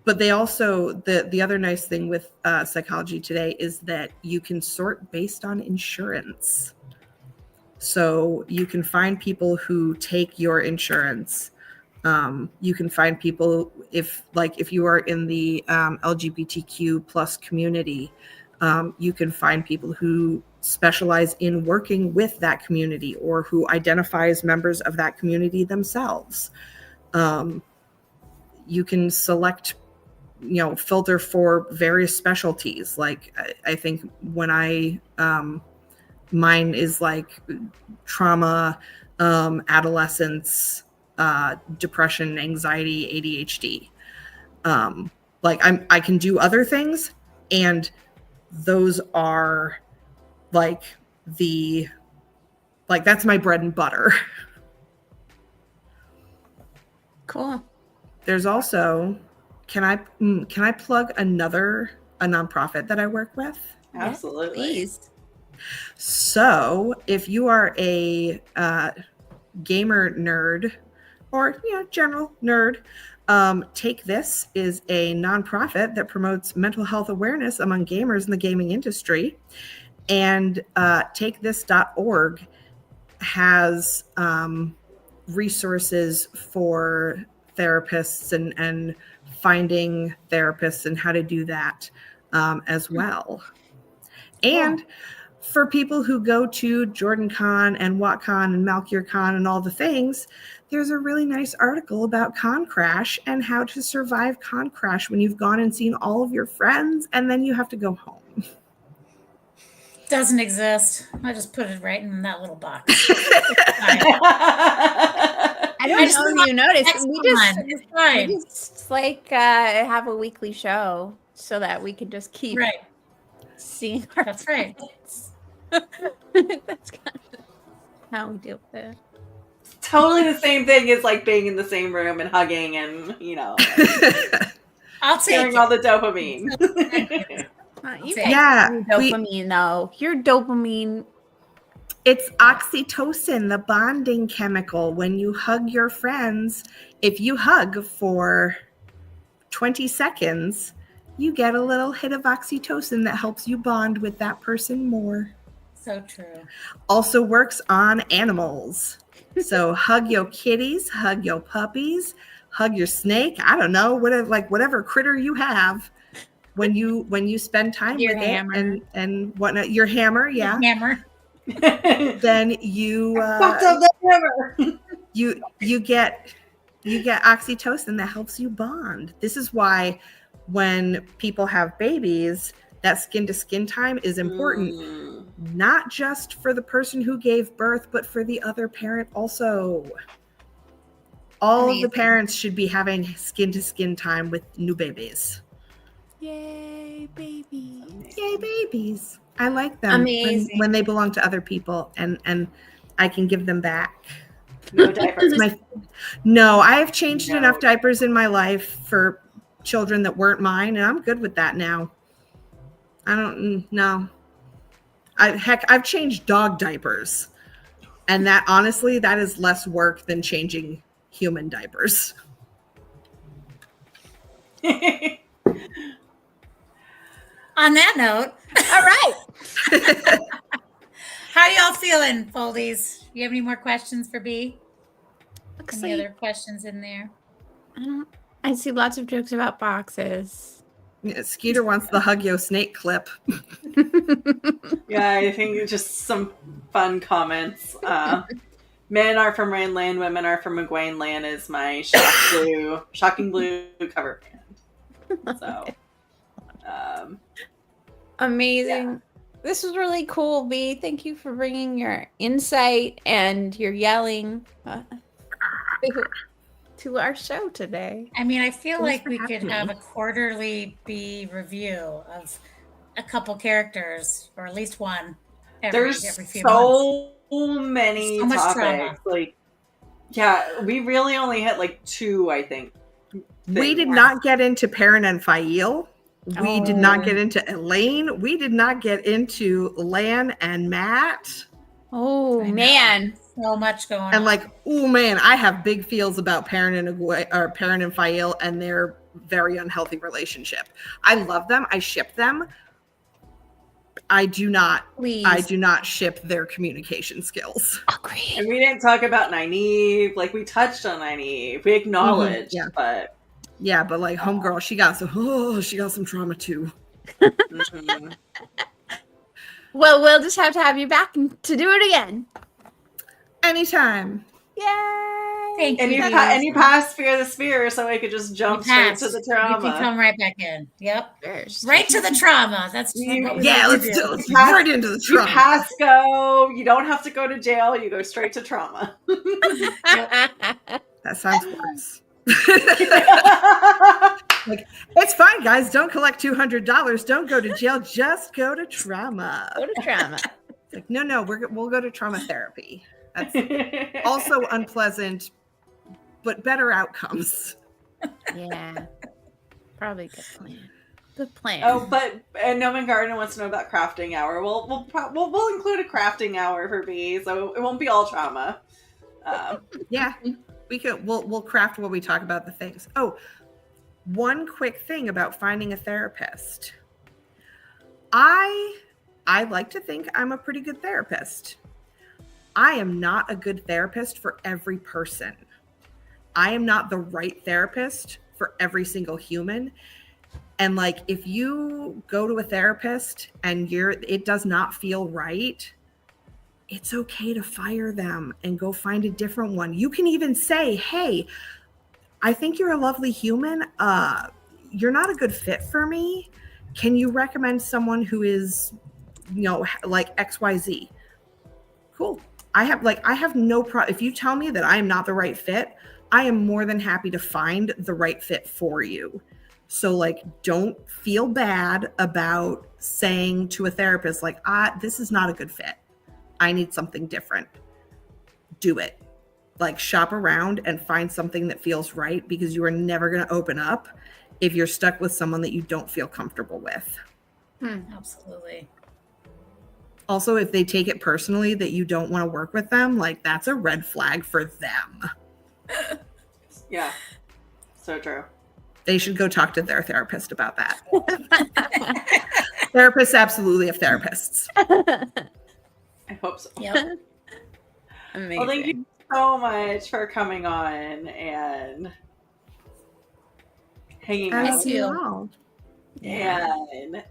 But they also, the other nice thing with Psychology Today is that you can sort based on insurance. So you can find people who take your insurance. You can find people if you are in the LGBTQ plus community, you can find people who specialize in working with that community or who identify as members of that community themselves. You can select, filter for various specialties. Like I think when mine is like trauma, adolescence, depression, anxiety, ADHD. I can do other things, and those are that's my bread and butter. Cool. There's also, can I plug a nonprofit that I work with? Absolutely. Please. So if you are a gamer nerd or general nerd, Take This is a nonprofit that promotes mental health awareness among gamers in the gaming industry. And takethis.org has resources for therapists and finding therapists and how to do that as well. And for people who go to JordanCon and WatCon and Malkier Con and all the things, there's a really nice article about Con Crash and how to survive Con Crash when you've gone and seen all of your friends and then you have to go home. Doesn't exist. I just put it right in that little box. I don't know if you noticed. We just have a weekly show so that we can just keep seeing our That's right. That's kind of how we deal with it. Totally the same thing as like being in the same room and hugging and I'll take all the dopamine. Dopamine though. Your dopamine. It's oxytocin, the bonding chemical. When you hug your friends, if you hug for 20 seconds, you get a little hit of oxytocin that helps you bond with that person more. So true. Also works on animals. So hug your kitties, hug your puppies, hug your snake. I don't know, whatever critter you have. When you spend time your with hammer. it and whatnot, your hammer, yeah. Your hammer. Then you you get oxytocin that helps you bond. This is why when people have babies, that skin to skin time is important, not just for the person who gave birth, but for the other parent also. All of the parents should be having skin to skin time with new babies. Yay, babies. Yay, babies. I like them when they belong to other people and I can give them back. No diapers. No, I have changed enough diapers in my life for children that weren't mine, and I'm good with that now. I don't know. I've changed dog diapers. And that, honestly, that is less work than changing human diapers. On that note, All right. how y'all feeling, Foldies? You have any more questions for B? Looks Any like, other questions in there? I see lots of jokes about boxes. Yeah, Skeeter wants the Hug Yo Snake clip. Yeah, I think just some fun comments. Men are from Rainland, women are from Egwene Land is my Shocking Blue cover band. So, Amazing. Yeah. This was really cool, B. Thank you for bringing your insight and your yelling to our show today. I mean, I feel Thanks like for we having could me. have a quarterly B review of a couple characters, or at least one every there's few months. so many So much topics. drama. Like, yeah, we really only hit like 2, I think. We did things. not get into Perrin and Fael. We did not Oh. get into Elaine. We did not get into Lan and Matt. Oh, I know. man. So much going on. And like, oh man, I have big feels about Perrin and Fael and their very unhealthy relationship. I love them. I ship them. I do not ship their communication skills. Agree. And we didn't talk about Nynaeve. Like, we touched on Nynaeve. We acknowledged, yeah. but Yeah, but like homegirl, she got some trauma too. mhm. Well, we'll just have to have you back to do it again. Anytime. Yay! Thank And you. you passed Fear the Sphere, so I could just jump straight to the You can trauma. come right back in. Yep. First. Right to the trauma. That's what we Yeah, like let's to do it. You pass- Right into the You trauma. pass go. You don't have to go to jail. You go straight to trauma. That sounds worse. Like, it's fine, guys. Don't collect $200. Don't go to jail. Just go to trauma. Go to trauma. It's like, no, we'll go to trauma therapy. That's also unpleasant, but better outcomes. Yeah. Probably a good plan. Good plan. Oh, but Noman Gardner wants to know about crafting hour. We'll include a crafting hour for B, so it won't be all trauma. Yeah, we'll craft while we talk about the things. Oh, one quick thing about finding a therapist. I like to think I'm a pretty good therapist. I am not a good therapist for every person. I am not the right therapist for every single human. And like, if you go to a therapist and it does not feel right, it's okay to fire them and go find a different one. You can even say, hey, I think you're a lovely human. You're not a good fit for me. Can you recommend someone who is, like XYZ? Cool. I have no problem. If you tell me that I am not the right fit, I am more than happy to find the right fit for you. So like, don't feel bad about saying to a therapist, like, this is not a good fit. I need something different. Do it. Like, shop around and find something that feels right, because you are never going to open up if you're stuck with someone that you don't feel comfortable with. Absolutely. Also, if they take it personally that you don't want to work with them, like, that's a red flag for them. Yeah, so true. They should go talk to their therapist about that. Therapists absolutely have therapists. I hope so. Yep. Amazing. Well, thank you so much for coming on and hanging out. Miss you. Wow. And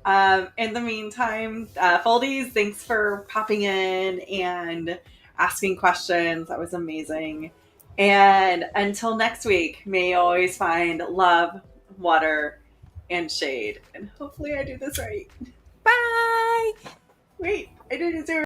in the meantime, Foldies, thanks for popping in and asking questions. That was amazing. And until next week, may you always find love, water, and shade. And hopefully I do this right. Bye. Wait, I did it zero.